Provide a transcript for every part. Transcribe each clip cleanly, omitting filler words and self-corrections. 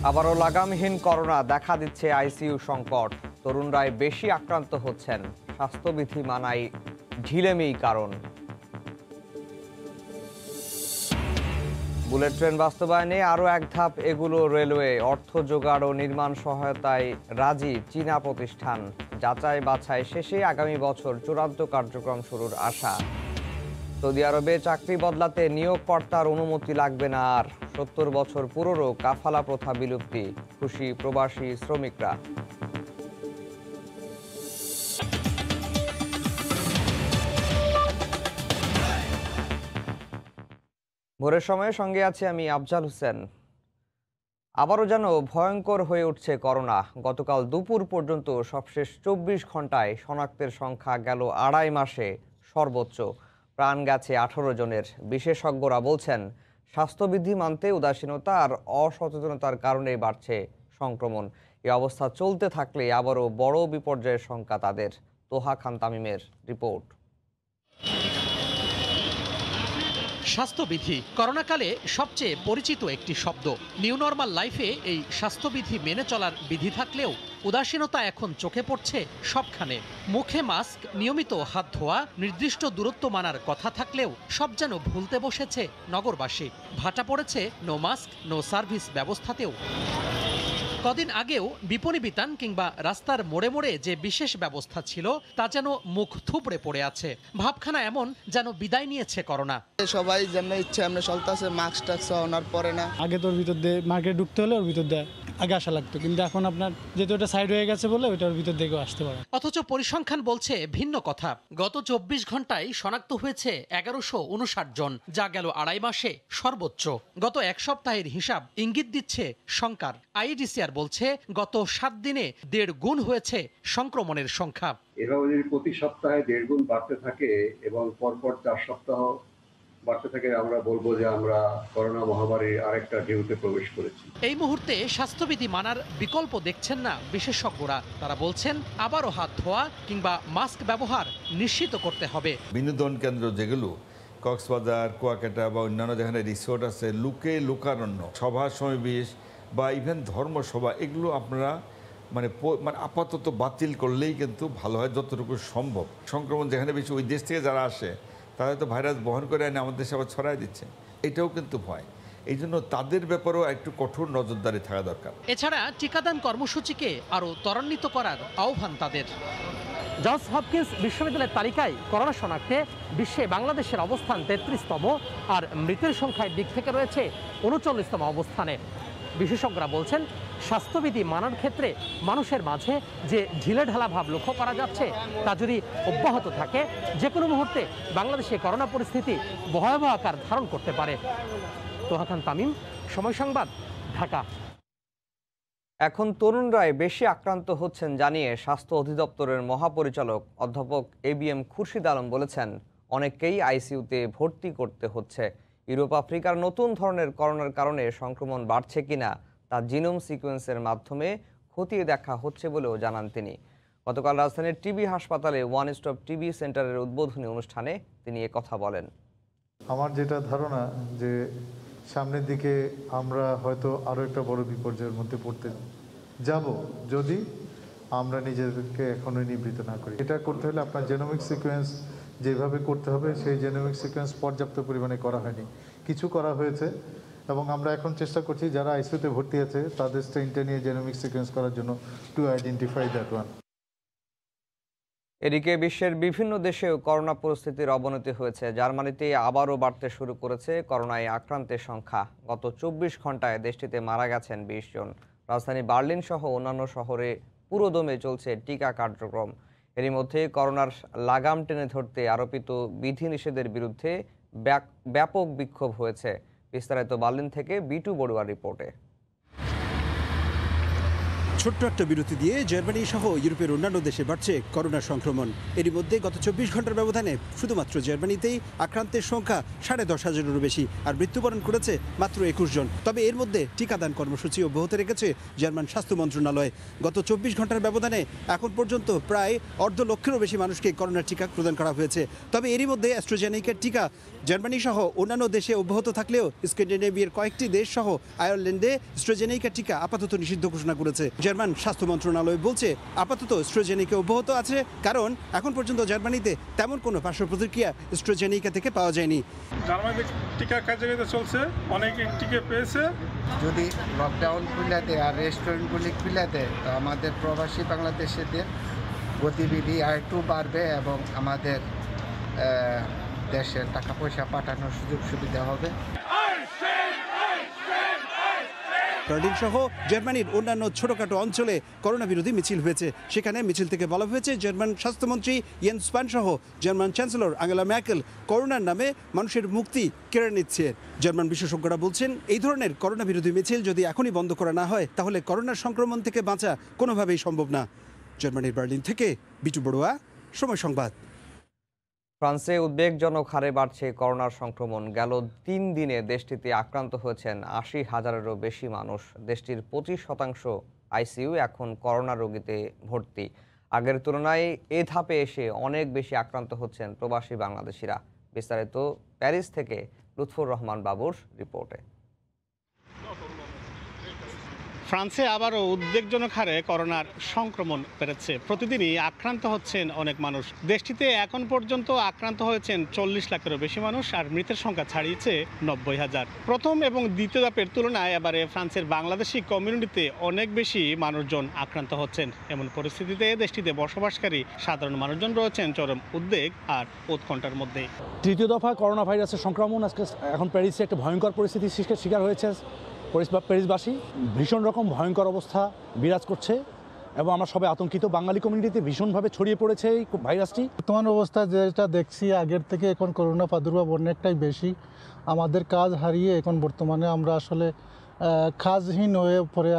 আবারও লাগামহীন করোনা দেখা দিচ্ছে আইসিইউ সংকট। তরুণরাই বেশি আক্রান্ত হচ্ছেন। স্বাস্থ্যবিধি মানাই ঢিলেমিই কারণ। বুলেট ট্রেন বাস্তবায়নে আরও এক ধাপ এগুলো রেলওয়ে। অর্থ জোগাড় ও নির্মাণ সহায়তায় রাজি চীনা প্রতিষ্ঠান। যাচাই বাছাই শেষে আগামী বছর চূড়ান্ত কার্যক্রম শুরুর আশা। সৌদি আরবে চাকরি বদলাতে নিয়োগকর্তার অনুমতি লাগবে না আর। ৭০ বছর পুরোরও কাফালা প্রথা বিলুপ্তি। খুশি প্রবাসী শ্রমিকরা। ভোরের সময়ে সঙ্গে আছি আমি আফজাল হোসেন। আবারও যেন ভয়ঙ্কর হয়ে উঠছে করোনা। গতকাল দুপুর পর্যন্ত সবশেষ ২৪ ঘন্টায় শনাক্তের সংখ্যা গেল ২.৫ মাসে সর্বোচ্চ। প্রাণ গেছে ১৮ জনের। বিশেষজ্ঞরা বলছেন, স্বাস্থ্যবিধি মানতে উদাসীনতা আর অসচেতনতার কারণেই বাড়ছে সংক্রমণ। এই অবস্থা চলতে থাকলে আবারও বড় বিপর্যয়ের শঙ্কা তাদের। তোহা খান তামিমের রিপোর্ট। স্বাস্থ্যবিধি করোনাকালে সবচেয়ে পরিচিত একটি শব্দ। নিউ নর্মাল লাইফে এই স্বাস্থ্যবিধি মেনে চলার বিধি থাকলেও উদাসীনতা এখন চোখে পড়ছে সবখানে। মুখে মাস্ক, নিয়মিত হাত ধোয়া, নির্দিষ্ট দূরত্ব মানার কথা থাকলেও সব যেন ভুলতে বসেছে নগরবাসী। ভাটা পড়েছে নো মাস্ক নো সার্ভিস ব্যবস্থাতেও। কদিন আগেও বিপণী বিতান কিংবা রাস্তার মোড়ে মোড়ে যে বিশেষ ব্যবস্থা ছিল তা যেন মুখ থুবড়ে পড়ে আছে। ভাবখানা এমন যেন বিদায় নিয়েছে করোনা। সবাই যেমন ইচ্ছে আমরা চলতেছে, মাস্ক টাক্স ওনার পরে না। আগে তোর ভিতর দিয়ে মার্কেট ঢুকতে হলে ওর ভিতর দিয়ে আগে আসা লাগতো, কিন্তু এখন আপনার যেহেতু ওটা সাইড হয়ে গেছে বলে ওটার ভিতর দিকেও আসতে পারে। অথচ পরিসংখ্যান বলছে ভিন্ন কথা। গত ২৪ ঘন্টায় শনাক্ত হয়েছে ১১৫৯ জন, যা গেল ২.৫ মাসে সর্বোচ্চ। গত এক সপ্তাহের হিসাব ইঙ্গিত দিচ্ছে শঙ্কার। আইইডিসিআর বলছে গত ৭ দিনে ১.৫ গুণ হয়েছে সংক্রমণের সংখ্যা। এভাবে যদি প্রতি সপ্তাহে ১.৫ গুণ বাড়তে থাকে এবং পরপর ৪ সপ্তাহ বাড়তে থাকে, আমরা বলবো যে আমরা করোনা মহামারীর আরেকটা ঢেউতে প্রবেশ করেছি। এই মুহূর্তে স্বাস্থ্যবিধি মানার বিকল্প দেখছেন না বিশেষজ্ঞরা। তারা বলছেন আবারও হাত ধোয়া কিংবা মাস্ক ব্যবহার নিশ্চিত করতে হবে। বিনোদন কেন্দ্র যেগুলো কক্সবাজার, কুয়াকাটা বা অন্যান্য যেখানে রিসোর্ট আছে, লোকারণ্য, সভা সমাবেশ বা ইভেন ধর্মসভা, এগুলো আপনারা মানে আপাতত বাতিল করলেই কিন্তু ভালো হয় যতটুকু সম্ভব। সংক্রমণ যেখানে বেশি, ওই দেশ থেকে যারা আসে তারা তো ভাইরাস বহন করে আনে আমাদের দেশে আবার ছড়াই দিচ্ছে, এটাও কিন্তু ভয়। এই জন্য তাদের ব্যাপারেও একটু কঠোর নজরদারি থাকা দরকার। এছাড়া টিকাদান কর্মসূচিকে আরও ত্বরান্বিত করার আহ্বান তাদের। জনস হপকিন্স বিশ্ববিদ্যালয়ের তালিকায় করোনা শনাক্তে বিশ্বে বাংলাদেশের অবস্থান ৩৩তম, আর মৃতের সংখ্যার দিক থেকে রয়েছে ৩৯তম অবস্থানে। বিশেষজ্ঞরা বলছেন, স্বাস্থ্যবিধি মানার ক্ষেত্রে মানুষের মাঝে যে ঢিলেঢালা ভাব লক্ষ্য করা যাচ্ছে তা যদি অব্যাহত থাকে, যে কোনো মুহূর্তে বাংলাদেশে করোনা পরিস্থিতি ভয়াবহ আকার ধারণ করতে পারে। তোহা খান তামিম, সময় সংবাদ, ঢাকা। এখন তরুণরাই বেশি আক্রান্ত হচ্ছেন জানিয়ে স্বাস্থ্য অধিদপ্তরের মহাপরিচালক অধ্যাপক ABM খুরশিদ আলম বলেছেন, অনেককেই আইসিইউতে ভর্তি করতে হচ্ছে। ইউরোপ আফ্রিকার নতুন ধরনের করোনার কারণে সংক্রমণ বাড়ছে কিনা তা জিনোম সিকোয়েন্সের মাধ্যমে খতিয়ে দেখা হচ্ছে বলেও জানান তিনি। গতকাল রাজধানীর টিবি হাসপাতালে ওয়ান স্টপ টিবি সেন্টারের উদ্বোধনী অনুষ্ঠানে তিনি কথা বলেন। আমার যেটা ধারণা যে সামনের দিকে আমরা হয়তো আরও একটা বড় বিপর্যয়ের মধ্যে পড়তে যাব যদি আমরা নিজেদেরকে এখনই নিবৃত না করি। এটা করতে হলে আপনার জেনোমিক সিকোয়েন্স যেভাবে করতে হবে, সেই জেনোমিক সিকোয়েন্স পর্যাপ্ত পরিমাণে করা হয়নি, কিছু করা হয়েছে এবং আমরা এখন চেষ্টা করছি যারা আইসিইউতে ভর্তি আছে তাদের স্ট্রেনটা নিয়ে জেনোমিক সিকোয়েন্স করার জন্য টু আইডেন্টিফাই দ্যাট ওয়ান। এদিকে বিশ্বের বিভিন্ন দেশেও করোনা পরিস্থিতির অবনতি হয়েছে। জার্মানিতে আবারও বাড়তে শুরু করেছে করোনায় আক্রান্তের সংখ্যা। গত ২৪ ঘন্টায় দেশটিতে মারা গেছেন ২০ জন। রাজধানী বার্লিন সহ অন্যান্য শহরে পুরোদমে চলছে টিকা কার্যক্রম। এরই মধ্যে করোনার লাগাম টেনে ধরতে আরোপিত বিধিনিষেধের বিরুদ্ধে ব্যাপক বিক্ষোভ হয়েছে। বিস্তারিত বার্লিন থেকে বিটু বড়ুয়ার রিপোর্টে। ছোট্ট একটা বিরতি দিয়ে জার্মানি সহ ইউরোপের অন্যান্য দেশে বাড়ছে করোনা সংক্রমণ। এরই মধ্যে গত ২৪ ঘন্টার ব্যবধানে শুধুমাত্র জার্মানিতেই আক্রান্তের সংখ্যা ১০,৫০০-এরও বেশি, আর মৃত্যুবরণ করেছে মাত্র ২১ জন। তবে এর মধ্যে টিকাদান কর্মসূচি অব্যাহত রেখেছে জার্মান স্বাস্থ্য মন্ত্রণালয়। গত ২৪ ঘন্টার ব্যবধানে এখন পর্যন্ত প্রায় ১.৫ লক্ষেরও বেশি মানুষকে করোনার টিকা প্রদান করা হয়েছে। তবে এরই মধ্যে অ্যাস্ট্রাজেনেকার টিকা জার্মানি সহ অন্যান্য দেশে অব্যাহত থাকলেও স্ক্যান্ডিনেভিয়ার কয়েকটি দেশ সহ আয়ারল্যান্ডে অ্যাস্ট্রাজেনেকা টিকা আপাতত নিষিদ্ধ ঘোষণা করেছে। জার্মান স্বাস্থ্য মন্ত্রণালয় বলছে আপাতত অ্যাস্ট্রাজেনেকা অব্যাহত আছে, কারণ এখন পর্যন্ত জার্মানিতে তেমন কোনো পার্শ্ব প্রতিক্রিয়া অ্যাস্ট্রাজেনেকা থেকে পাওয়া যায়নি। জার্মানিতে টিকা কার্যকারিতা চলছে, অনেকে টিকা পেয়েছে। যদি লকডাউন খুলে দেয় আর রেস্টুরেন্টগুলি খুলে দেয় তো আমাদের প্রবাসী বাংলাদেশিদের গতিবিধি আর একটু বাড়বে এবং আমাদের দেশের টাকা পয়সা পাঠানোর সুযোগ সুবিধা হবে। বার্লিন সহ জার্মানির অন্যান্য ছোটখাটো অঞ্চলে করোনা বিরোধী মিছিল হয়েছে। সেখানে মিছিল থেকে বলা হয়েছে জার্মান স্বাস্থ্যমন্ত্রী ইয়েন্স স্পান সহ জার্মান চ্যান্সেলর আঙ্গেলা ম্যার্কেল করোনার নামে মানুষের মুক্তি কেড়ে নিচ্ছে। জার্মান বিশেষজ্ঞরা বলছেন এই ধরনের করোনা বিরোধী মিছিল যদি এখনই বন্ধ করা না হয় তাহলে করোনার সংক্রমণ থেকে বাঁচা কোনোভাবেই সম্ভব না। জার্মানির বার্লিন থেকে বিটু বড়ুয়া, সময় সংবাদ। ফ্রান্সে উদ্বেগজনক হারে বাড়ছে করোনার সংক্রমণ। গেল 3 দিনে দেশটিতে আক্রান্ত হয়েছেন 80,000-এরও বেশি মানুষ। দেশটির 25% আইসিইউ এখন করোনা রোগীতে ভর্তি। আগের তুলনায় এ ধাপে এসে অনেক বেশি আক্রান্ত হচ্ছেন প্রবাসী বাংলাদেশিরা। বিস্তারিত প্যারিস থেকে লুৎফুর রহমান বাবুর রিপোর্টে। ফ্রান্সে আবারও উদ্বেগজনক হারে করোনার সংক্রমণ বেড়েছে। প্রতিদিনই আক্রান্ত হচ্ছেন অনেক মানুষ। দেশটিতে এখন পর্যন্ত আক্রান্ত হয়েছেন 40 লাখেরও বেশি মানুষ, আর মৃতের সংখ্যা ছাড়িয়েছে 90,000। প্রথম এবং দ্বিতীয় ধাপের তুলনায় এবারে ফ্রান্সের বাংলাদেশি কমিউনিটিতে অনেক বেশি মানুষজন আক্রান্ত হচ্ছেন। এমন পরিস্থিতিতে দেশটিতে বসবাসকারী সাধারণ মানুষজন রয়েছেন চরম উদ্বেগ আর উৎকণ্ঠার মধ্যে। তৃতীয় দফা করোনা ভাইরাসের সংক্রমণ আজকে এখন প্যারিসে একটা ভয়ঙ্কর পরিস্থিতির শিকার হয়েছে। প্যারিসবাসী ভীষণ রকম ভয়ঙ্কর অবস্থা বিরাজ করছে এবং আমরা সবাই আতঙ্কিত। বাঙালি কমিউনিটিতে ভীষণভাবে ছড়িয়ে পড়েছে এই ভাইরাসটি। বর্তমান অবস্থা যেটা দেখছি আগের থেকে এখন করোনা প্রাদুর্ভাব অনেকটাই বেশি। আমাদের কাজ হারিয়ে এখন বর্তমানে আমরা আসলে কাজহীন হয়ে পরে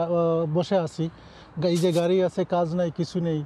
বসে আছি। এই যে গাড়ি আছে, কাজ নাই, কিছু নেই,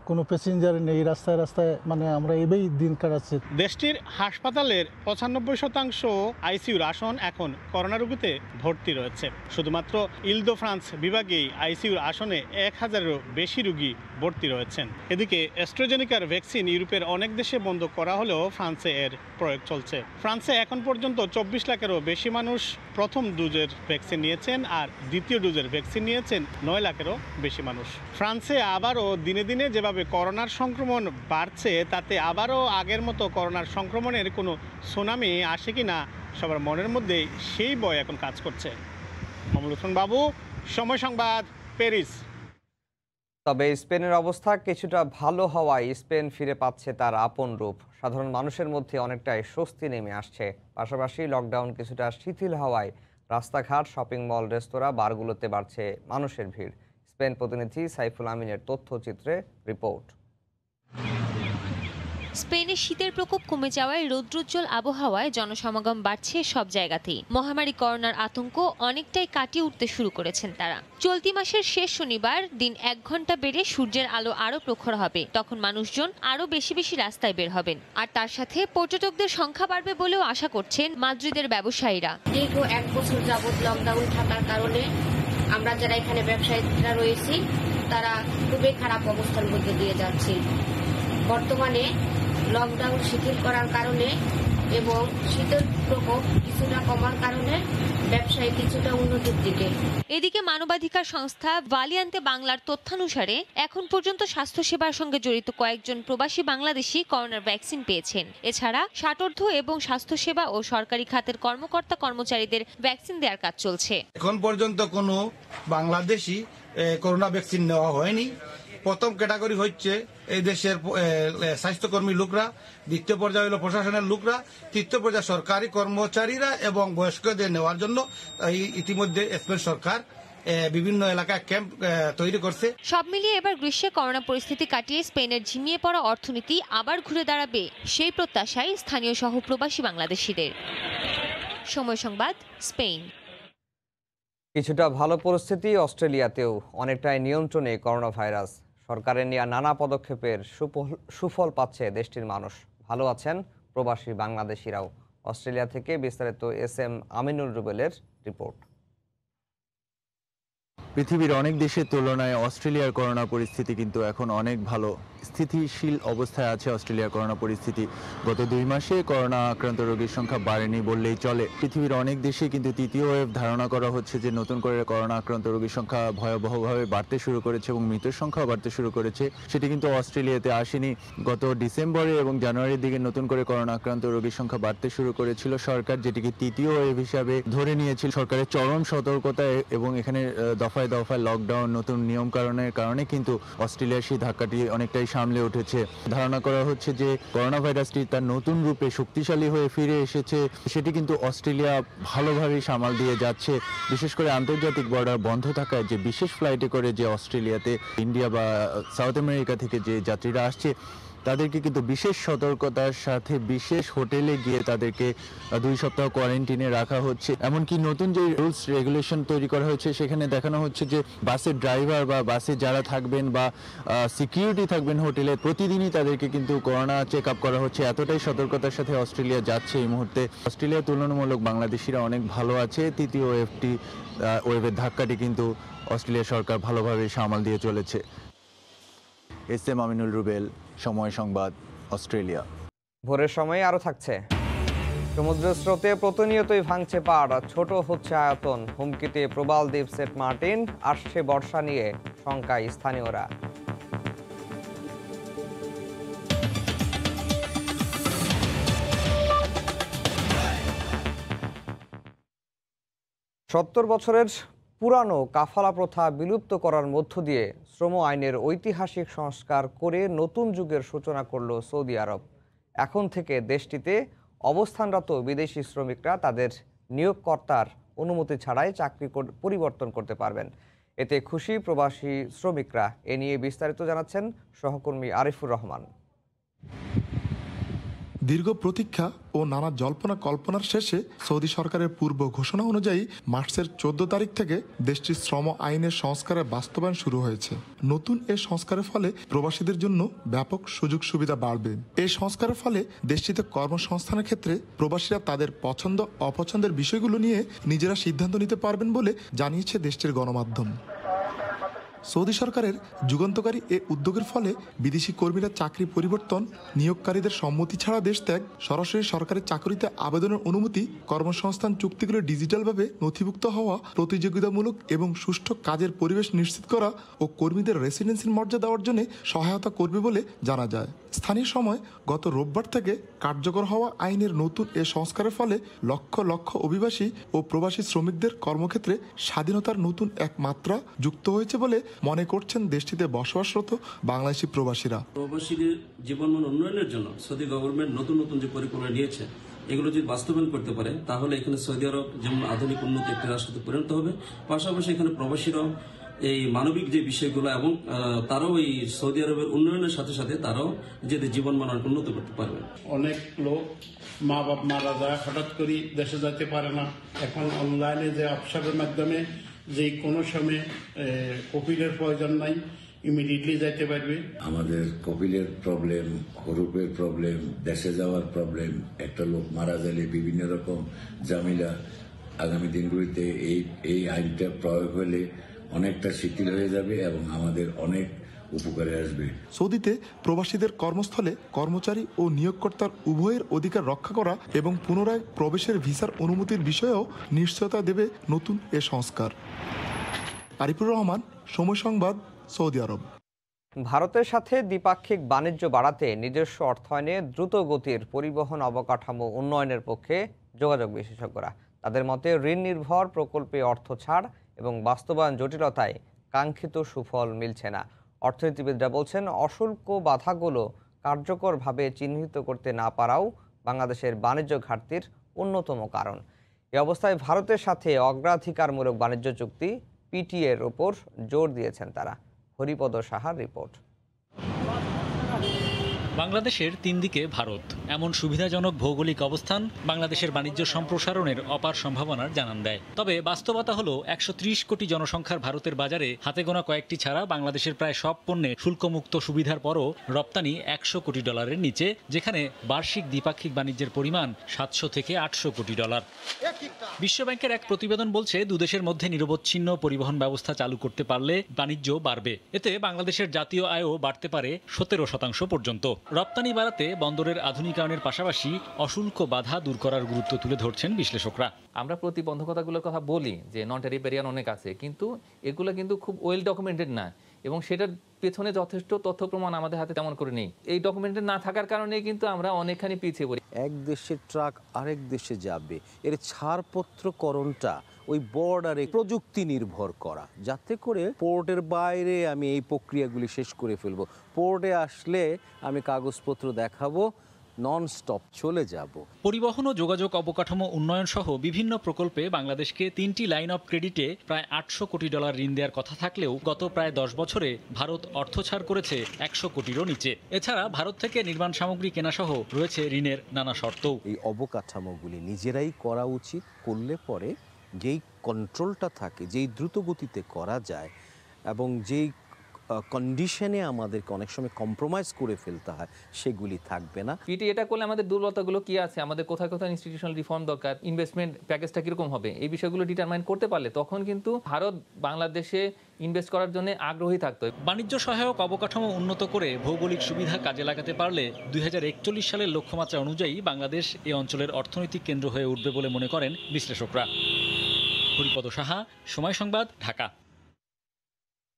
কোনো প্যাসেঞ্জার নেই, রাস্তায় রাস্তায় মানে আমরা এভাবেই দিন কাটাচ্ছি। দেশটির হাসপাতালের 95% আইসিইউর আসন এখন করোনা রোগীতে ভর্তি রয়েছে। শুধুমাত্র ইল দো ফ্রান্স বিভাগেই আইসিইউর আসনে 1000-এরও বেশি রোগী ভর্তি রয়েছেন। এদিকে অ্যাস্ট্রাজেনেকার ভ্যাকসিন ইউরোপের অনেক দেশে বন্ধ করা হলেও ফ্রান্সে এর প্রয়োগ চলছে। ফ্রান্সে এখন পর্যন্ত 24 লাখেরও বেশি মানুষ প্রথম ডোজের ভ্যাকসিন নিয়েছেন, আর দ্বিতীয় ডোজের ভ্যাকসিন নিয়েছেন 9 লাখেরও বেশি মানুষ। ফ্রান্সে আবারও দিনে দিনে যেভাবে করোনার সংক্রমণ বাড়ছে তাতে আবারও আগের মতো করোনার সংক্রমণের কোনো সুনামি আসে কিনা সবার মনের মধ্যে সেই ভয় এখন কাজ করছে। মামুন বাবু, সময় সংবাদ, প্যারিস। তবে স্পেনের অবস্থা কিছুটা ভালো হওয়ায় স্পেন ফিরে পাচ্ছে তার আপন রূপ। সাধারণ মানুষের মধ্যে অনেকটাই স্বস্তি নেমে আসছে। পাশাপাশি লকডাউন কিছুটা শিথিল হওয়ায় রাস্তাঘাট, শপিং মল, রেস্তোরাঁ, বারগুলোতে বাড়ছে মানুষের ভিড়। স্পেন প্রতিনিধি সাইফুল আমিনের তথ্যচিত্রে রিপোর্ট। স্পেনে শীতের প্রকোপ কমে যাওয়ায় রৌদ্রোজ্জ্বল আবহাওয়ায় জনসমাগম বাড়ছে সব জায়গাতেই। মহামারী করোনার আতঙ্ক অনেকটাই কাটিয়ে উঠতে শুরু করেছেন তারা। চলতি মাসের শেষ শনিবার দিন 1 ঘন্টা বেড়ে সূর্যের আলো আরো প্রখর হবে। তখন মানুষজন আরো বেশি বেশি রাস্তায় বের হবেন, আর তার সাথে পর্যটকদের সংখ্যা বাড়বে বলেও আশা করছেন মাদ্রিদের ব্যবসায়ীরা। দীর্ঘ 1 বছর যাবত লকডাউন থাকার কারণে আমরা যারা এখানে ব্যবসায়ীরা রয়েছি তারা খুবই খারাপ অবস্থার মধ্যে দিয়ে যাচ্ছি। বর্তমানে লকডাউন শিথিল করার কারণে এবং শীতের প্রকোপ কিছুটা কমার কারণে ব্যবসায় কিছুটা উন্নতির দিকে। এদিকে মানবাধিকার সংস্থা ভালিয়ান্তে বাংলার তথ্যানুসারে এখন পর্যন্ত স্বাস্থ্যসেবার সঙ্গে জড়িত কয়েকজন প্রবাসী বাংলাদেশি করোনার ভ্যাকসিন পেয়েছেন। এছাড়া ষাটোর্ধ্ব এবং স্বাস্থ্যসেবা ও সরকারি খাতের কর্মকর্তা কর্মচারীদের ভ্যাকসিন দেওয়ার কাজ চলছে। এখন পর্যন্ত কোনো বাংলাদেশি করোনা ভ্যাকসিন নেওয়া হয়নি। প্রথম ক্যাটাগরি হচ্ছে এই দেশের স্বাস্থ্যকর্মী লোকরা, দ্বিতীয় পর্যায়ে হলো প্রশাসনের লোকরা, তৃতীয় পর্যায়ে সরকারি কর্মচারীরা এবং বয়স্কদের নেওয়ার জন্য ইতিমধ্যে স্পেন সরকার বিভিন্ন এলাকায় ক্যাম্প তৈরি করছে। সব মিলিয়ে এবার গ্রীষ্মে করোনা পরিস্থিতি কাটিয়ে স্পেনের ঝিমিয়ে পড়া অর্থনীতি আবার ঘুরে দাঁড়াবে সেই প্রত্যাশায় স্থানীয় সহ প্রবাসী বাংলাদেশিদের। সময় সংবাদ, স্পেন। কিছুটা ভালো পরিস্থিতি অস্ট্রেলিয়াতেও। অনেকটাই নিয়ন্ত্রণে করোনা ভাইরাস। সরকারের নেওয়া নানা পদক্ষেপের সুফল পাচ্ছে দেশটির মানুষ। ভালো আছেন প্রবাসী বাংলাদেশিরাও। অস্ট্রেলিয়া থেকে বিস্তারিত SM আমিনুল রুবেলের রিপোর্ট। পৃথিবীর অনেক দেশের তুলনায় অস্ট্রেলিয়ার করোনা পরিস্থিতি কিন্তু এখন অনেক ভালো। স্থিতিশীল অবস্থায় আছে অস্ট্রেলিয়ার করোনা পরিস্থিতি। গত 2 মাসে করোনা আক্রান্ত রোগীর সংখ্যা বাড়েনি বললেই চলে। পৃথিবীর অনেক দেশে কিন্তু তৃতীয় ওয়েভ ধারণা করা হচ্ছে যে নতুন করে করোনা আক্রান্ত রোগীর সংখ্যা ভয়াবহভাবে বাড়তে শুরু করেছে এবং মৃতের সংখ্যাও বাড়তে শুরু করেছে। সেটি কিন্তু অস্ট্রেলিয়াতে আসেনি। গত ডিসেম্বরে এবং জানুয়ারির দিকে নতুন করে করোনা আক্রান্ত রোগীর সংখ্যা বাড়তে শুরু করেছিল সরকার, যেটিকে তৃতীয় ওয়েভ হিসাবে ধরে নিয়েছিল। সরকারের চরম সতর্কতা এবং এখানে দফায় দফায় লকডাউন, নতুন নিয়ম কারণের কারণে কিন্তু অস্ট্রেলিয়ার সেই ধাক্কাটি অনেকটাই সামলে উঠেছে। ধারণা করা হচ্ছে যে করোনা ভাইরাসটি তার নতুন রূপে শক্তিশালী হয়ে ফিরে এসেছে, সেটি কিন্তু অস্ট্রেলিয়া ভালোভাবেই সামাল দিয়ে যাচ্ছে। বিশেষ করে আন্তর্জাতিক বর্ডার বন্ধ থাকায় যে বিশেষ ফ্লাইটে করে যে অস্ট্রেলিয়াতে ইন্ডিয়া বা সাউথ আমেরিকা থেকে যে যাত্রীরা আসছে তাদেরকে কিন্তু বিশেষ সতর্কতার সাথে বিশেষ হোটেলে গিয়ে তাদেরকে 2 সপ্তাহ কোয়ারেন্টিনে রাখা হচ্ছে। এমনকি নতুন যে রুলস রেগুলেশন তৈরি করা হচ্ছে সেখানে দেখানো হচ্ছে যে বাসের ড্রাইভার বা বাসে যারা থাকবেন বা সিকিউরিটি থাকবেন হোটেলে, প্রতিদিনই তাদেরকে কিন্তু করোনা চেক আপ করা হচ্ছে। এতটাই সতর্কতার সাথে অস্ট্রেলিয়া যাচ্ছে এই মুহূর্তে। অস্ট্রেলিয়ার তুলনামূলক বাংলাদেশিরা অনেক ভালো আছে। তৃতীয় ওয়েভের ধাক্কাটি কিন্তু অস্ট্রেলিয়া সরকার ভালোভাবে সামাল দিয়ে চলেছে। এস.এম. আমিনুল রুবেল, সময় সংবাদ, অস্ট্রেলিয়া। ভোরের সময় আরও থাকছে। সমুদ্র স্রোতে প্রতিনিয়তই ভাঙছে পাড়, ছোট হচ্ছে আয়তন, হুমকিতে প্রবাল দ্বীপ সেন্ট মার্টিন, আসছে বর্ষা নিয়ে শঙ্কায় স্থানীয়রা। সত্তর বছরের পুরানো কাফালা প্রথা বিলুপ্ত করার মধ্য দিয়ে শ্রম আইনের ঐতিহাসিক সংস্কার করে নতুন যুগের সূচনা করল সৌদি আরব। এখন থেকে দেশটিতে অবস্থানরত বিদেশি শ্রমিকরা তাদের নিয়োগকর্তার অনুমতি ছাড়াই চাকরি পরিবর্তন করতে পারবেন। এতে খুশি প্রবাসী শ্রমিকরা। এ নিয়ে বিস্তারিত জানাচ্ছেন সহকর্মী আরিফুর রহমান। দীর্ঘ প্রতীক্ষা ও নানা জল্পনা কল্পনার শেষে সৌদি সরকারের পূর্ব ঘোষণা অনুযায়ী মার্চের 14 তারিখ থেকে দেশটির শ্রম আইনের সংস্কারের বাস্তবায়ন শুরু হয়েছে। নতুন এই সংস্কারের ফলে প্রবাসীদের জন্য ব্যাপক সুযোগ সুবিধা বাড়বে। এই সংস্কারের ফলে দেশটিতে কর্মসংস্থানের ক্ষেত্রে প্রবাসীরা তাদের পছন্দ অপছন্দের বিষয়গুলো নিয়ে নিজেরা সিদ্ধান্ত নিতে পারবেন বলে জানিয়েছে দেশটির গণমাধ্যম। সৌদি সরকারের যুগান্তকারী এ উদ্যোগের ফলে বিদেশি কর্মীরা চাকরি পরিবর্তন, নিয়োগকারীদের সম্মতি ছাড়া দেশ ত্যাগ, সরাসরি সরকারি চাকরিতে আবেদনের অনুমতি, কর্মসংস্থান চুক্তিগুলো ডিজিটালভাবে নথিভুক্ত হওয়া, প্রতিযোগিতামূলক এবং সুষ্ঠু কাজের পরিবেশ নিশ্চিত করা ও কর্মীদের রেসিডেন্সির মর্যাদা অর্জনে সহায়তা করবে বলে জানা যায়। স্থানীয় সময় গত রোববার থেকে কার্যকর হওয়া আইনের নতুন এ সংস্কারের ফলে লক্ষ লক্ষ অভিবাসী ও প্রবাসী শ্রমিকদের কর্মক্ষেত্রে স্বাধীনতার নতুন এক মাত্রা যুক্ত হয়েছে বলে মনে করছেন দেশটিতে বসবাসরত বাংলাদেশি প্রবাসীরা। প্রবাসীদের জীবনমান উন্নয়নের জন্য সৌদি গভর্নমেন্ট নতুন নতুন যে পরিকল্পনা নিয়েছে এগুলো যদি বাস্তবায়ন করতে পারে তাহলে এখানে সৌদি আরব যেমন আধুনিক উন্নত একটি রাষ্ট্রতে পরিণত হবে, পাশাপাশি এখানে প্রবাসীরাও এই মানবিক যে বিষয়গুলো এবং তারাও এই সৌদি আরবের উন্নয়নের সাথে সাথে তারাও নিজেদের জীবনমান উন্নত করতে পারবে। অনেক লোক মা বাপ মারা যায়, হঠাৎ করে দেশে যেতে পারে না। এখন অনলাইনে যে অপশনের মাধ্যমে যে কোনো সময় কপিলের প্রয়োজন নাই, ইমিডিয়েটলি যাইতে পারবে। আমাদের কপিলের প্রবলেম, হরুপের প্রবলেম, দেশে যাওয়ার প্রবলেম, একটা লোক মারা গেলে বিভিন্ন রকম ঝামেলা, আগামী দিনগুলিতে এই আইনটা প্রয়োগ হলে অনেকটা শিথিল হয়ে যাবে এবং আমাদের অনেক উপকারে আসবে। সৌদিতে প্রবাসীদের কর্মস্থলে কর্মচারী ও নিয়োগকর্তার উভয়ের অধিকার রক্ষা করা এবং পুনরায় প্রবেশের ভিসার অনুমতির বিষয়েও নিশ্চয়তা দেবে নতুন এ সংস্কার। আরিফুর রহমান, সময় সংবাদ, সৌদি আরব। ভারতের সাথে দ্বিপাক্ষিক বাণিজ্য বাড়াতে নিজস্ব অর্থায়নে দ্রুত গতির পরিবহন অবকাঠামো উন্নয়নের পক্ষে যোগাযোগ বিশেষজ্ঞরা। তাদের মতে ঋণ নির্ভর প্রকল্পে অর্থ ছাড় এবং বাস্তবায়ন জটিলতায় কাঙ্ক্ষিত সুফল মিলছে না। অর্থনীতিবিদরা বলছেন অশুল্ক বাধাগুলো কার্যকরভাবে চিহ্নিত করতে না পারাও বাংলাদেশের বাণিজ্য ঘাটতির অন্যতম কারণ। এ অবস্থায় ভারতের সাথে অগ্রাধিকারমূলক বাণিজ্য চুক্তি পিটিএর ওপর জোর দিয়েছেন তারা। হরিপদ সাহার রিপোর্ট। বাংলাদেশের তিন দিকে ভারত, এমন সুবিধাজনক ভৌগোলিক অবস্থান বাংলাদেশের বাণিজ্য সম্প্রসারণের অপার সম্ভাবনার জানান দেয়। তবে বাস্তবতা হলো 130 কোটি জনসংখ্যার ভারতের বাজারে হাতে গোনা কয়েকটি ছাড়া বাংলাদেশের প্রায় সব পণ্যে শুল্কমুক্ত সুবিধার পরও রপ্তানি $100 কোটি নিচে, যেখানে বার্ষিক দ্বিপাক্ষিক বাণিজ্যের পরিমাণ 700 থেকে 800 কোটি। বিশ্বব্যাংকের এক প্রতিবেদন বলছে, দুদেশের মধ্যে নিরবচ্ছিন্ন পরিবহন ব্যবস্থা চালু করতে পারলে বাণিজ্য বাড়বে। এতে বাংলাদেশের জাতীয় আয়ও বাড়তে পারে 17% পর্যন্ত। রপ্তানি বাড়াতে বন্দরের আধুনিকায়নের পাশাপাশি অশুল্ক বাধা দূর করার গুরুত্ব তুলে ধরছেন বিশ্লেষকরা। আমরা প্রতিবন্ধকতাগুলোর কথা বলি যে নন ট্যারিফ ব্যারিয়ার অনেক আছে, কিন্তু এগুলো কিন্তু খুব ওয়েল ডকুমেন্টেড না, এবং সেটার পেছনে যথেষ্ট তথ্য প্রমাণ আমাদের হাতে তেমন করে নেই। এই ডকুমেন্টেড না থাকার কারণে কিন্তু আমরা অনেকখানি পিছিয়ে পড়ি। এক দেশের ট্রাক আরেক দেশে যাবে, এর ছাড়পত্রকরণটা ওই বর্ডারে প্রযুক্তি নির্ভর করা, যাতে করে পোর্টের বাইরে আমি এই প্রক্রিয়াগুলি শেষ করে ফেলবো, পোর্টে আসলে আমি কাগজপত্র দেখাবো, নন স্টপ চলে যাব। পরিবহন ও যোগাযোগ অবকাঠামো উন্নয়ন সহ বিভিন্ন প্রকল্পে বাংলাদেশকে 3টি লাইন অফ ক্রেডিটে প্রায় $800 কোটি ঋণ দেওয়ার কথা থাকলেও গত প্রায় 10 বছরে ভারত অর্থ ছাড় করেছে 100 কোটিরও নিচে। এছাড়া ভারত থেকে নির্মাণ সামগ্রী কেনা সহ রয়েছে ঋণের নানা শর্ত। এই অবকাঠামোগুলি নিজেরাই করা উচিত, করলে পরে যেই কন্ট্রোলটা থাকে, যেই দ্রুত গতিতে করা যায় এবং যেই কন্ডিশনে আমাদেরকে অনেক সময় কম্প্রোমাইজ করে ফেলতে হয়, সেগুলি থাকবে না। পিটি এটা করলে আমাদের দুর্বলতাগুলো কি আছে, আমাদের কোথায় কোথায় ইনস্টিটিউশনাল রিফর্ম দরকার, ইনভেস্টমেন্ট প্যাকেজটা কিরকম হবে, এই বিষয়গুলো ডিটারমাইন করতে পারলে তখন কিন্তু ভারত বাংলাদেশে ইনভেস্ট করার জন্য আগ্রহী থাকতো। বাণিজ্য সহায়ক অবকাঠামো উন্নত করে ভৌগোলিক সুবিধা কাজে লাগাতে পারলে 2041 সালের লক্ষ্যমাত্রা অনুযায়ী বাংলাদেশ এই অঞ্চলের অর্থনৈতিক কেন্দ্র হয়ে উঠবে বলে মনে করেন বিশ্লেষকরা। হরিপদ সাহা, সময় সংবাদ, ঢাকা।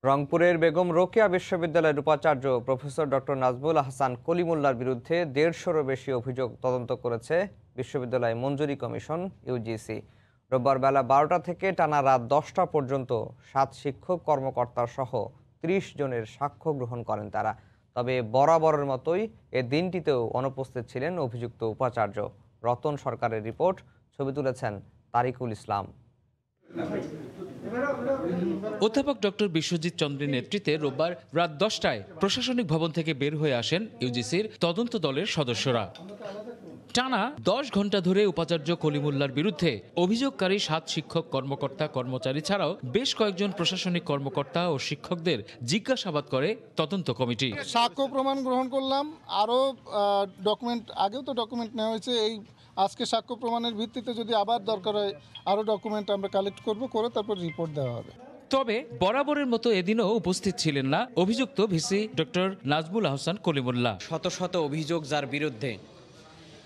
রংপুরের বেগম রোকেয়া বিশ্ববিদ্যালয়ের উপাচার্য প্রফেসর ডক্টর নাজমুল হাসান কলিমুল্লার বিরুদ্ধে 150-রও বেশি অভিযোগ তদন্ত করেছে বিশ্ববিদ্যালয় মঞ্জুরি কমিশন ইউজিসি। রোববার বেলা 12টা থেকে টানা রাত 10টা পর্যন্ত 7 শিক্ষক কর্মকর্তা সহ 30 জনের সাক্ষ্য গ্রহণ করেন তারা। তবে বরাবরের মতোই এ দিনটিতেও অনুপস্থিত ছিলেন অভিযুক্ত উপাচার্য। রতন সরকারের রিপোর্ট, ছবি তুলেছেন তারিকুল ইসলাম। অধ্যাপক ডক্টর বিশ্বজিৎ চন্দ্রের নেতৃত্বে রোববার রাত 10টায় প্রশাসনিক ভবন থেকে বের হয়ে আসেন ইউজিসির তদন্ত দলের সদস্যরা। টানা 10 ঘন্টা ধরে উপাচার্য কলিমুল্লার বিরুদ্ধে অভিযোগকারী 7 শিক্ষক কর্মকর্তা কর্মচারী ছাড়াও বেশ কয়েকজন প্রশাসনিক কর্মকর্তা ও শিক্ষকদের জিজ্ঞাসাবাদ করে তদন্ত কমিটি। সাক্ষ্য প্রমাণ গ্রহণ করলাম, আরও ডকুমেন্ট, আগেও তো ডকুমেন্ট নেওয়া হয়েছে, এই আজকে সাক্ষ্য প্রমাণের ভিত্তিতে যদি আবার দরকার হয় আরও ডকুমেন্ট আমরা কালেক্ট করব, করে তারপর রিপোর্ট দেওয়া হবে। তবে বরাবরের মতো এদিনও উপস্থিত ছিলেন না অভিযুক্ত ভিসি ডক্টর নাজমুল হাসান কলিমুল্লাহ। শত শত অভিযোগ যার বিরুদ্ধে,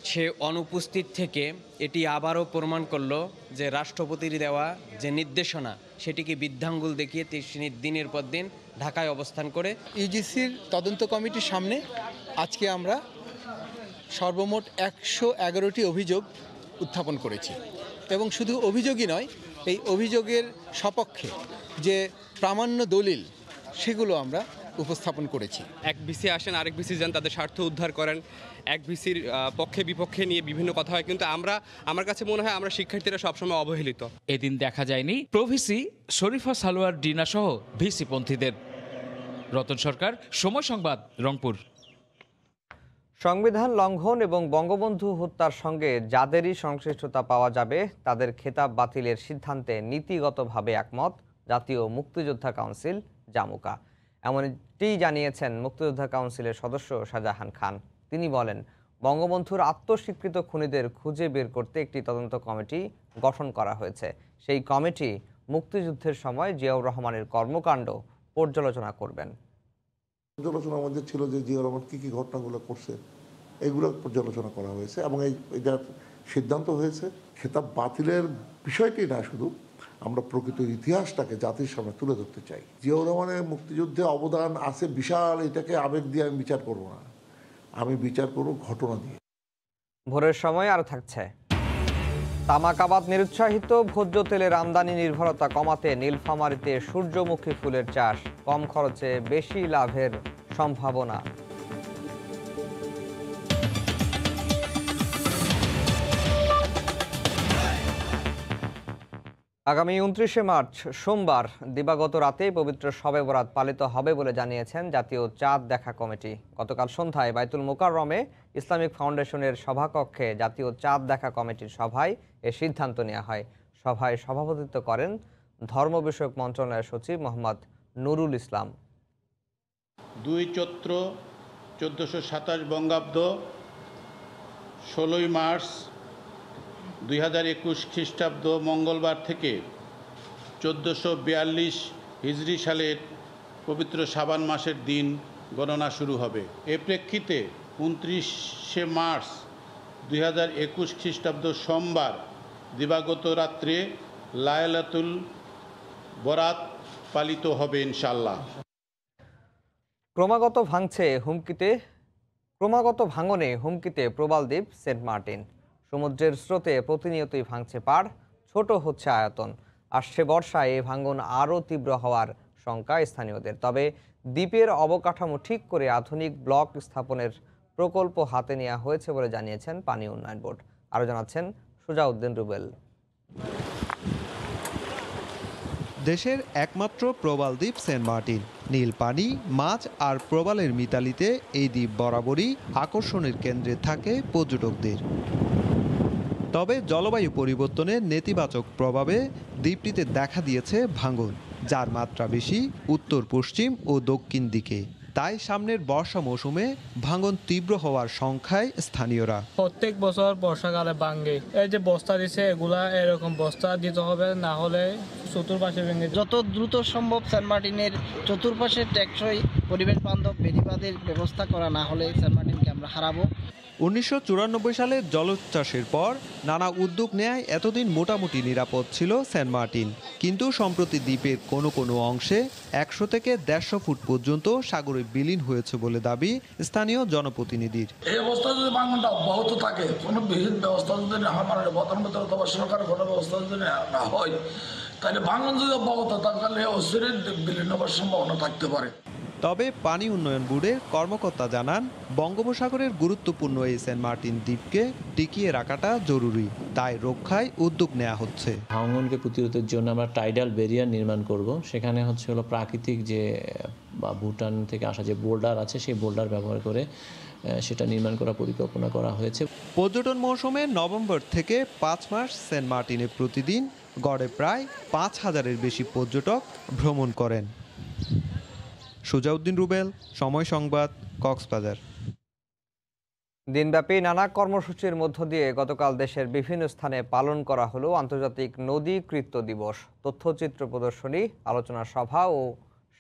সে অনুপস্থিত থেকে এটি আবারও প্রমাণ করলো যে রাষ্ট্রপতির দেওয়া যে নির্দেশনা সেটিকে বৃদ্ধাঙ্গুল দেখিয়ে তিনি দিনের পর দিন ঢাকায় অবস্থান করে। ইউজিসির তদন্ত কমিটির সামনে আজকে আমরা সর্বমোট 111টি অভিযোগ উত্থাপন করেছি, এবং শুধু অভিযোগই নয়, এই অভিযোগের সপক্ষে যে প্রামাণ্য দলিল সেগুলো আমরা উপস্থাপন করেছি। এক ভিসি আসেন, আরেক ভিসি যান, তাদের স্বার্থ উদ্ধার করেন, এক ভিসির পক্ষে বিপক্ষে নিয়ে বিভিন্ন কথা হয়, কিন্তু আমার কাছে মনে হয় আমরা শিক্ষার্থীরা সবসময় অবহেলিত। এদিন দেখা যায়নি প্রভিসি শরীফা সালোয়ার ডিনা সহ ভিসি পন্থীদের। রতন সরকার, সময় সংবাদ, রংপুর। সংবিধান লঙ্ঘন এবং বঙ্গবন্ধু হত্যার সঙ্গে যাদেরই সংশ্লিষ্টতা পাওয়া যাবে তাদের খেতাব বাতিলের সিদ্ধান্তে নীতিগতভাবে একমত জাতীয় মুক্তিযোদ্ধা কাউন্সিল জামুকা। এমনটি জানিয়েছেন মুক্তিযোদ্ধা কাউন্সিলের সদস্য শাহজাহান খান। তিনি বলেন, বঙ্গবন্ধুর আত্মস্বীকৃত খুনিদের খুঁজে বের করতে একটি তদন্ত কমিটি গঠন করা হয়েছে। সেই কমিটি মুক্তিযুদ্ধের সময় জিয়াউর রহমানের কর্মকাণ্ড পর্যালোচনা করবেন। পর্যালোচনার মধ্যে ছিল যে জিয়াউর রহমান কী কী ঘটনাগুলো করছে, এগুলো পর্যালোচনা করা হয়েছে, এবং এটার সিদ্ধান্ত হয়েছে খেতাব বাতিলের বিষয়টি না, শুধু আমরা প্রকৃত ইতিহাসটাকে জাতির সামনে তুলে ধরতে চাই। জিয়াউর রহমানের মুক্তিযুদ্ধে অবদান আছে বিশাল, এটাকে আবেগ দিয়ে আমি বিচার করব না, আমি বিচার করব ঘটনা দিয়ে। ভোরের সময় আরও থাকছে। তামাক আবাদ নিরুৎসাহিত, ভোজ্য তেলের আমদানি নির্ভরতা কমাতে নীলফামারীতে সূর্যমুখী ফুলের চাষ, কম খরচে বেশি লাভের সম্ভাবনা। আগামী 29শে মার্চ সোমবার দিবাগত রাতে পবিত্র শবে বরাত পালিত হবে বলে জানিয়েছেন জাতীয় চাঁদ দেখা কমিটি। গতকাল সন্ধ্যায় বাইতুল মোকাররমে ইসলামিক ফাউন্ডেশনের সভাকক্ষে জাতীয় চাঁদ দেখা কমিটির সভায় এ সিদ্ধান্ত নেওয়া হয়। সভায় সভাপতিত্ব করেন ধর্ম বিষয়ক মন্ত্রণালয়ের সচিব মোহাম্মদ নুরুল ইসলাম। 2 চৈত্র 1427 বঙ্গাব্দ 16 মার্চ 2021 খ্রিস্টাব্দ মঙ্গলবার থেকে 1442 হিজরি সালের পবিত্র শাবান মাসের দিন গণনা শুরু হবে। এ প্রেক্ষিতে 29শে মার্চ 2021 খ্রিস্টাব্দ সোমবার দিবাগত রাত্রে লায়লাতুল বরাত পালিত হবে ইনশাআল্লাহ। ক্রমাগত ভাঙনে হুমকিতে প্রবাল দ্বীপ সেন্ট মার্টিন। সমুদ্রের স্রোতে প্রতিনিয়তই ভাঙছে পাড়, ছোট হচ্ছে আয়তন। আসছে বর্ষায় এই ভাঙন আরও তীব্র হওয়ার শঙ্কা স্থানীয়দের। তবে দ্বীপের অবকাঠামো ঠিক করে আধুনিক ব্লক স্থাপনের প্রকল্প হাতে নেওয়া হয়েছে বলে জানিয়েছেন পানি উন্নয়ন বোর্ড। আরও জানাচ্ছেন সুজাউদ্দিন রুবেল। দেশের একমাত্র প্রবাল দ্বীপ সেন্ট মার্টিন। নীল পানি, মাছ আর প্রবালের মিতালিতে এই দ্বীপ বরাবরই আকর্ষণের কেন্দ্রে থাকে পর্যটকদের। তবে জলবায়ু পরিবর্তনের নেতিবাচক প্রভাবে দ্বীপটিতে দেখা দিয়েছে ভাঙন, যার মাত্রা বেশি উত্তর পশ্চিম ও দক্ষিণ দিকে। তাই সামনের বর্ষা মৌসুমে ভাঙন তীব্র হওয়ার সংখ্যায় স্থানীয়রা। প্রত্যেক বছর বর্ষাকালে ভাঙে, এই যে বস্তা দিছে এগুলা এরকম বস্তা দিতে হবে, না হলে চতুর্পাশে ভেঙে। যত দ্রুত সম্ভব সেন্ট মার্টিনের চতুর্পাশে টেকসই পরিবেশ বান্ধব বেড়িবাঁধের ব্যবস্থা করা না হলে সেন্ট মার্টিনকে আমরা হারাবো। 1994 সালে জলোচ্ছ্বাসের পর নানা উদ্যোগ নেয় এতদিন মোটামুটি নিরাপদ ছিল সেন্ট মার্টিন। কিন্তু সম্প্রতি দ্বীপের কোনো কোনো অংশে 100 থেকে 150 ফুট পর্যন্ত সাগরে বিলীন হয়েছে বলে দাবি স্থানীয় জনপ্রতিনিধির। এই অবস্থা যদি ভাঙনটা অব্যাহত থাকে, কোনো বিহিত ব্যবস্থা যদি না হয়, মানে প্রধানমন্ত্রী অথবা সরকারের কোনো ব্যবস্থা যদি না হয়, তাহলে ভাঙন যদি অব্যাহত থাকে তাহলে অস্থির বিলীন হওয়ার সম্ভাবনা থাকতে পারে। তবে পানি উন্নয়ন বোর্ডের কর্মকর্তা জানান, বঙ্গোপসাগরের গুরুত্বপূর্ণ এই সেন্ট মার্টিন দ্বীপকে টিকিয়ে রাখাটা জরুরি, তাই রক্ষায় উদ্যোগ নেওয়া হচ্ছে। ভাঙনকে প্রতিরোধের জন্য আমরা টাইডাল ব্যারিয়ার নির্মাণ করব। সেখানে হলো প্রাকৃতিক যে ভুটান থেকে আসা যে বোল্ডার আছে, সেই বোল্ডার ব্যবহার করে সেটা নির্মাণ করার পরিকল্পনা করা হয়েছে। পর্যটন মৌসুমে নভেম্বর থেকে 5 মাস সেন্ট মার্টিনে প্রতিদিন গড়ে প্রায় 5000-এর বেশি পর্যটক ভ্রমণ করেন। সুজাউদ্দিন রুবেল, সময় সংবাদ, কক্সবাজার। দিনব্যাপী নানা কর্মসূচির মধ্য দিয়ে গতকাল দেশের বিভিন্ন স্থানে পালন করা হলো আন্তর্জাতিক নদী কৃত্য দিবস। তথ্যচিত্র প্রদর্শনী, আলোচনা সভা ও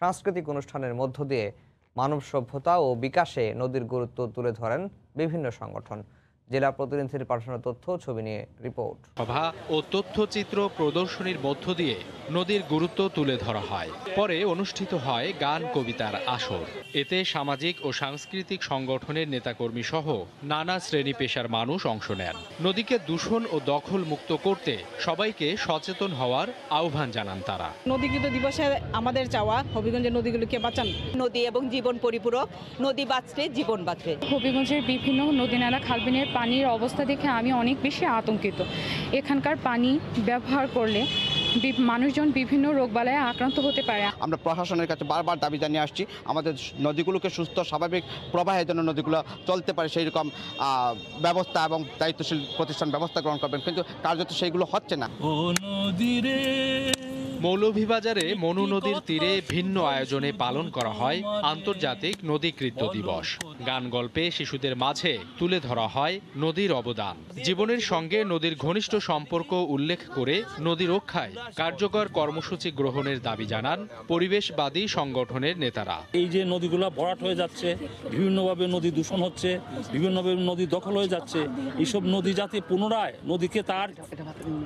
সাংস্কৃতিক অনুষ্ঠানের মধ্য দিয়ে মানব সভ্যতা ও বিকাশে নদীর গুরুত্ব তুলে ধরেন বিভিন্ন সংগঠন। জেলা প্রতিনিধির পাঠানো তথ্য ছবি নিয়ে রিপোর্ট। সভা ও তথ্যচিত্র প্রদর্শনীর মধ্য দিয়ে নদীর গুরুত্ব তুলে ধরা হয়। পরে অনুষ্ঠিত হয় গান কবিতার আসর। এতে সামাজিক ও সাংস্কৃতিক সংগঠনের নেতাকর্মী সহ নানা শ্রেণী পেশার মানুষ অংশ নেন। নদীকে দূষণ ও দখল মুক্ত করতে সবাইকে সচেতন হওয়ার আহ্বান জানান তারা। নদীকৃত দিবসে আমাদের চাওয়া হবিগঞ্জের নদীগুলোকে বাঁচান। নদী এবং জীবন পরিপূরক, নদী বাঁচলে জীবন বাঁচবে। হবিগঞ্জের বিভিন্ন নদী নালা খালবিলের পানির অবস্থা দেখে আমি অনেক বেশি আতঙ্কিত। এখানকার পানি ব্যবহার করলে মানুষজন বিভিন্ন রোগবালায় আক্রান্ত হতে পারে। আমরা প্রশাসনের কাছে বারবার দাবি জানিয়ে আসছি, আমাদের নদীগুলোকে সুস্থ স্বাভাবিক প্রবাহের জন্য নদীগুলো চলতে পারে সেই রকম ব্যবস্থা এবং দায়িত্বশীল প্রতিষ্ঠান ব্যবস্থা গ্রহণ করবেন, কিন্তু কার্যত সেইগুলো হচ্ছে না। মৌলভীবাজারে মনু নদীর তীরে ভিন্ন আয়োজনে পালন করা হয় আন্তর্জাতিক নদী কৃত্য দিবস। গান গল্পে শিশুদের মাঝে তুলে ধরা হয় নদীর অবদান। জীবনের সঙ্গে নদীর ঘনিষ্ঠ সম্পর্ক উল্লেখ করে নদী রক্ষায় কার্যকর কর্মসূচি গ্রহণের দাবি জানান পরিবেশবাদী সংগঠনের নেতারা। এই যে নদীগুলো ভরাট হয়ে যাচ্ছে, বিভিন্নভাবে নদী দূষণ হচ্ছে, বিভিন্নভাবে নদী দখল হয়ে যাচ্ছে, এইসব নদী যাতে পুনরায় নদীকে তার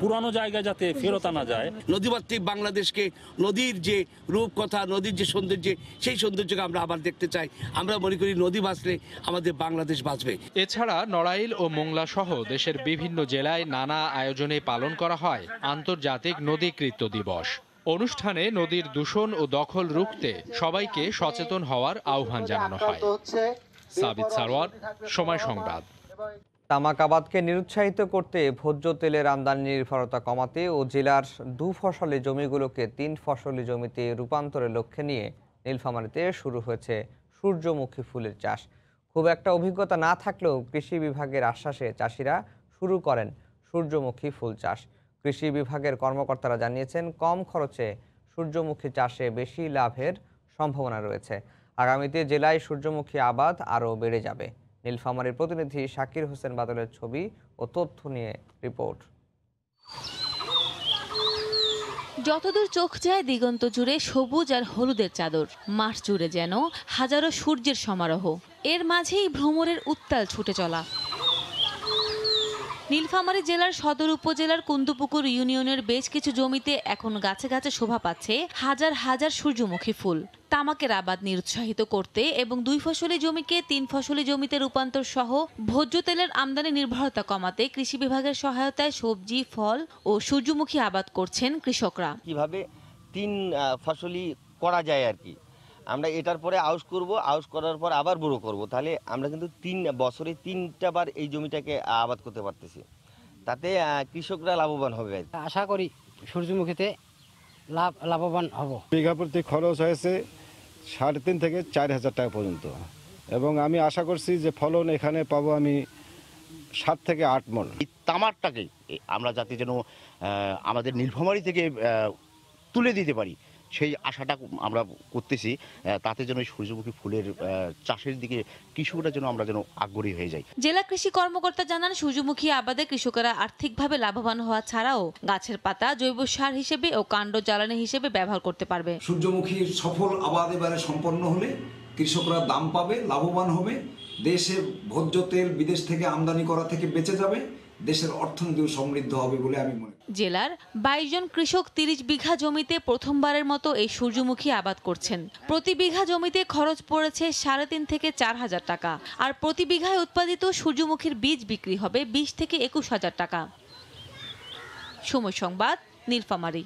পুরানো জায়গায় যাতে ফেরত আনা যায়। নদীমাতৃক বাংলাদেশকে নদীর যে রূপকথা, নদীর যে সৌন্দর্য, সেই সৌন্দর্যকে আমরা আবার দেখতে চাই। আমরা মনে করি নদী বাঁচলে আমাদের বাংলাদেশ বাঁচবে। এছাড়া নড়াইল ও মোংলা সহ দেশের বিভিন্ন জেলায় নানা আয়োজনে পালন করা হয় আন্তর্জাতিক নদী কৃত্য দিবস। অনুষ্ঠানে নদীর দূষণ ও দখল রুখতে সবাইকে সচেতন হওয়ার আহ্বান জানানো হয়। সাবিত সারওয়ার, সময় সংবাদ। তামাক আবাদকে নিরুৎসাহিত করতে ভোজ্য তেলের আমদানি নির্ভরতা কমাতে ও জেলার 2 ফসলি জমিগুলোকে 3 ফসলি জমিতে রূপান্তরের লক্ষ্যে নিয়ে নীলফামারীতে শুরু হয়েছে সূর্যমুখী ফুলের চাষ। খুব একটা অভিজ্ঞতা না থাকলেও কৃষি বিভাগের আশ্বাসে চাষিরা শুরু করেন সূর্যমুখী ফুল চাষ। কৃষি বিভাগের কর্মকর্তারা জানিয়েছেন, কম খরচে সূর্যমুখী চাষে বেশি লাভের সম্ভাবনা রয়েছে। আগামীতে জেলায় সূর্যমুখী আবাদ আরও বেড়ে যাবে। নীলফামারীর প্রতিনিধি শাকির হোসেন বাদলের ছবি ও তথ্য নিয়ে রিপোর্ট। যতদূর চোখ যায় দিগন্ত জুড়ে সবুজ আর হলুদের চাদর, মাঠ জুড়ে যেন হাজারো সূর্যের সমারোহ। এর মাঝেই ভ্রমরের উত্তাল ছুটে চলা। নীলফামারী জেলার সদর উপজেলার কুন্দুপুকুর ইউনিয়নের বেশ কিছু জমিতে এখন গাছে গাছে শোভা পাচ্ছে হাজার হাজার সূর্যমুখী ফুল। তামাকের আবাদ নিরুৎসাহিত করতে এবং 2 ফসলি জমিকে 3 ফসলি জমিতে রূপান্তর সহ ভোজ্য তেলের আমদানি নির্ভরতা কমাতে কৃষি বিভাগের সহায়তায় সবজি, ফল ও সূর্যমুখী আবাদ করছেন কৃষকরা। কিভাবে 3 ফসলি করা যায় আর কি, আমরা এটার পরে আউশ করব, আউশ করার পর আবার বুড়ো করব, তাহলে আমরা কিন্তু 3 বছরে 3টা বার এই জমিটাকে আবাদ করতে পারতেছি। তাতে কৃষকরা লাভবান হবে। আশা করি সূর্যমুখীতে লাভবান হব। বিঘা প্রতি খরচ হয়েছে 3.5 থেকে 4,000 টাকা পর্যন্ত, এবং আমি আশা করছি যে ফলন এখানে পাবো আমি 7 থেকে 8 মণ। এই তামাকটাকে আমরা যাতে যেন আমাদের নীলফামারী থেকে তুলে দিতে পারি, সেই আশাটা আমরা করতেছি। তাতে যেন সূর্যমুখী ফুলের চাষের দিকে কৃষকরা যেন আমরা যেন আগ্রহী হয়ে যাই। জেলা কৃষি কর্মকর্তা জানান, সূর্যমুখী আবাদে কৃষকেরা আর্থিকভাবে লাভবান হওয়া ছাড়াও গাছের পাতা জৈব সার হিসেবে ও কাণ্ড জ্বালানি হিসেবে ব্যবহার করতে পারবে। সূর্যমুখীর সফল আবাদ এবারে সম্পন্ন হলে কৃষকরা দাম পাবে, লাভবান হবে, দেশে ভোজ্য তেল বিদেশ থেকে আমদানি করা থেকে বেঁচে যাবে, দেশের অর্থনীতিও সমৃদ্ধ হবে বলে আমি মনে করি। জেলার 22 জন কৃষক 30 বিঘা জমিতে প্রথমবারের মতো এই সূর্যমুখী আবাদ করছেন। প্রতি বিঘা জমিতে খরচ পড়েছে 3.5 থেকে 4,000 টাকা, আর প্রতি বিঘায় উৎপাদিত সূর্যমুখীর বীজ বিক্রি হবে 20 থেকে 21,000 টাকা। সময় সংবাদ, নীলফামারী।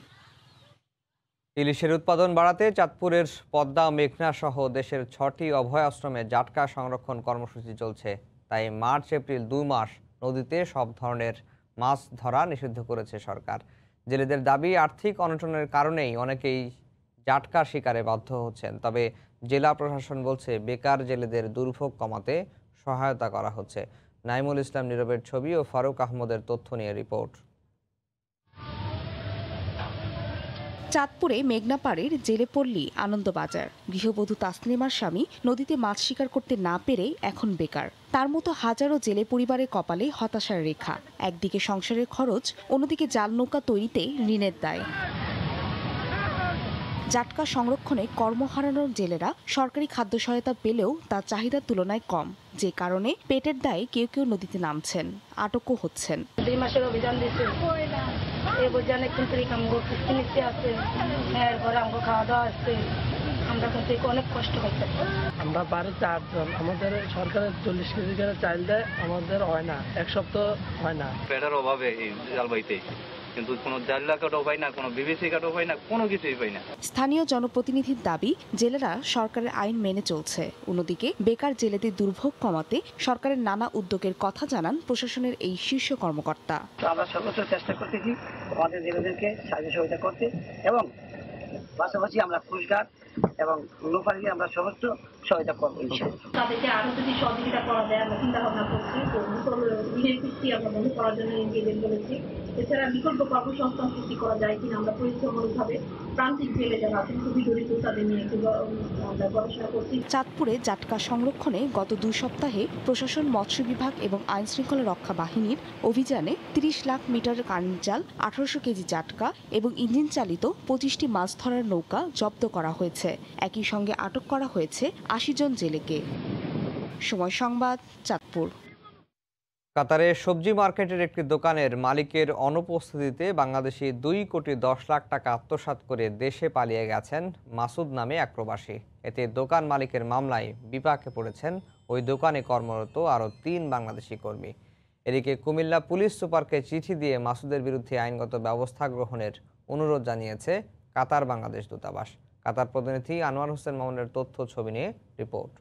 ইলিশের উৎপাদন বাড়াতে চাঁদপুরের পদ্মা, মেঘনা সহ দেশের 6টি অভয় আশ্রমে জাটকা সংরক্ষণ কর্মসূচি চলছে। তাই মার্চ এপ্রিল 2 মাস নদীতে সব ধরনের মাছ ধরা নিষিদ্ধ করেছে সরকার। জেলেদের দাবি, আর্থিক অনটনের কারণেই অনেকেই জাটকা শিকারে বাধ্য হচ্ছেন। তবে জেলা প্রশাসন বলছে, বেকার জেলেদের দুর্ভোগ কমাতে সহায়তা করা হচ্ছে। নাইমুল ইসলাম নীরবের ছবি ও ফারুক আহমদের তথ্য নিয়ে রিপোর্ট। চাঁদপুরে মেঘনা পাড়ের জেলেপল্লী আনন্দবাজার গৃহবধূ তাসলিমার স্বামী নদীতে মাছ শিকার করতে না পেরে এখন বেকার। তার মতো হাজারো জেলে পরিবারের কপালে হতাশার রেখা। একদিকে সংসারের খরচ, অন্যদিকে জাল নৌকা তৈরিতে ঋণের দায়। জাটকা সংরক্ষণে কর্ম হারানোর জেলেরা সরকারি খাদ্য সহায়তা পেলেও তার চাহিদার তুলনায় কম, যে কারণে পেটের দায়ে কেউ কেউ নদীতে নামছেন, আটকও হচ্ছেন। 2 মাসের অভিযান দিচ্ছে, এই অভিযানে কিন্তু কিস্তি নিচ্ছে আছে, এরপরে আমাকে খাওয়া দাওয়া আসছে, আমরা কিন্তু অনেক কষ্ট করতে। আমরা বাড়ির 4 জন, আমাদের সরকারের 40 কেজি করে চাল দেয়, আমাদের হয় না, 1 সপ্তাহ হয় না। পেটের অভাবে এই জালবাইতে, কিন্তু কোনো জাল্লা কাটাও পাই না, কোনো বিবিসি কাটাও পাই না, কোনো কিছুই পাই না। স্থানীয় জনপ্রতিনিধির দাবি, জেলেরা সরকারের আইন মেনে চলছে। অন্যদিকে বেকার জেলেদের দুর্ভোগ কমাতে সরকারের নানা উদ্যোগের কথা জানান প্রশাসনের এই শীর্ষ কর্মকর্তা। আমরা সর্বোচ্চ চেষ্টা করতেছি আমাদের জেলেদেরকে সাহায্য সহযোগিতা করতে, এবং পাশাপাশি আমরা পুরস্কার এবং লোকালি আমরা সমস্ত সহায়তা করবো। তাদেরকে আরো যদি সহযোগিতা করা যায় আমরা চিন্তা ভাবনা করছি। আমরা বন্ধ করার জন্য বলেছি। এছাড়া বিকল্প কর্মসংস্থান সৃষ্টি করা যায় কিনা আমরা পরিশ্রমভাবে প্রান্তিক জেলে যারা আছেন খুবই দরিদ্র তাদের নিয়ে আমরা গবেষণা করছি। চাঁদপুরে জাটকা সংরক্ষণে গত 2 সপ্তাহে প্রশাসন, মৎস্য বিভাগ এবং আইন শৃঙ্খলা রক্ষা বাহিনীর অভিযানে 30 লাখ মিটার কারেন্ট জাল, 1800 কেজি জাটকা এবং ইঞ্জিন চালিত 25টি মাছ ধরার নৌকা জব্দ করা হয়েছে। একই সঙ্গে আটক করা হয়েছে 80 জন জেলেকে। সময় সংবাদ, চাঁদপুর। কাতারে সবজি মার্কেটের একটি দোকানের মালিকের অনুপস্থিতিতে বাংলাদেশি 2 কোটি 10 লাখ টাকা আত্মসাৎ করে দেশে পালিয়ে গেছেন মাসুদ নামে এক প্রবাসী। এতে দোকান মালিকের মামলায় বিপাকে পড়েছেন ওই দোকানে কর্মরত আরও 3 বাংলাদেশি কর্মী। এদিকে কুমিল্লা পুলিশ সুপারকে চিঠি দিয়ে মাসুদের বিরুদ্ধে আইনগত ব্যবস্থা গ্রহণের অনুরোধ জানিয়েছে কাতার বাংলাদেশ দূতাবাস। কাতার প্রতিনিধি আনোয়ার হোসেন মামুনের তথ্য ছবি নিয়ে রিপোর্ট।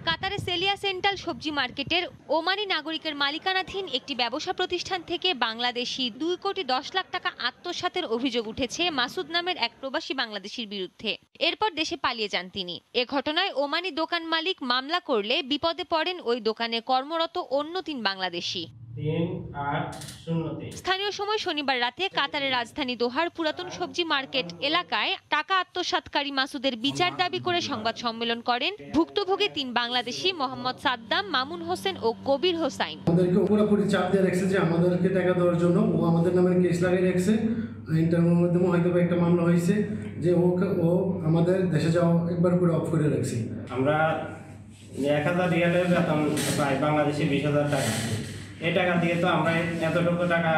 কাতারে সেলিয়া সেন্ট্রাল সবজি মার্কেটের ওমানি নাগরিকের মালিকানাধীন একটি ব্যবসা প্রতিষ্ঠান থেকে বাংলাদেশি 2 কোটি 10 লাখ টাকা আত্মসাতের অভিযোগ উঠেছে মাসুদ নামের এক প্রবাসী বাংলাদেশির বিরুদ্ধে। এরপর দেশে পালিয়ে যান তিনি। এ ঘটনায় ওমানি দোকান মালিক মামলা করলে বিপদে পড়েন ওই দোকানে কর্মরত অন্য 3 বাংলাদেশি। স্থানীয় সময় শনিবার রাতে কাতারের রাজধানী দোহার পুরাতন সবজি মার্কেট এলাকায় টাকা আত্মসাৎকারী মাসুদের বিচার দাবি করে সংবাদ সম্মেলন করেন ভুক্তভোগী 3 বাংলাদেশি মোহাম্মদ সাদ্দাম, মামুন হোসেন ও কবির হোসাইন। আমাদেরকে পুরোপুরি চাপ দিয়ে রাখছে যে আমাদেরকে টাকা দেওয়ার জন্য ও আমাদের নামে কেস লাগিয়ে রাখছে। ইন্টারভিউর মাধ্যমে হয়তো একটা মামলা হয়েছে যে ও আমাদের দেশে যাওয়া একবার করে অফ করে রাখছে। আমরা 1000 রিয়ালের বেতন প্রায় বাংলাদেশি 20,000 টাকা। এই টাকা দিয়ে তো আমরা এতটুকু টাকা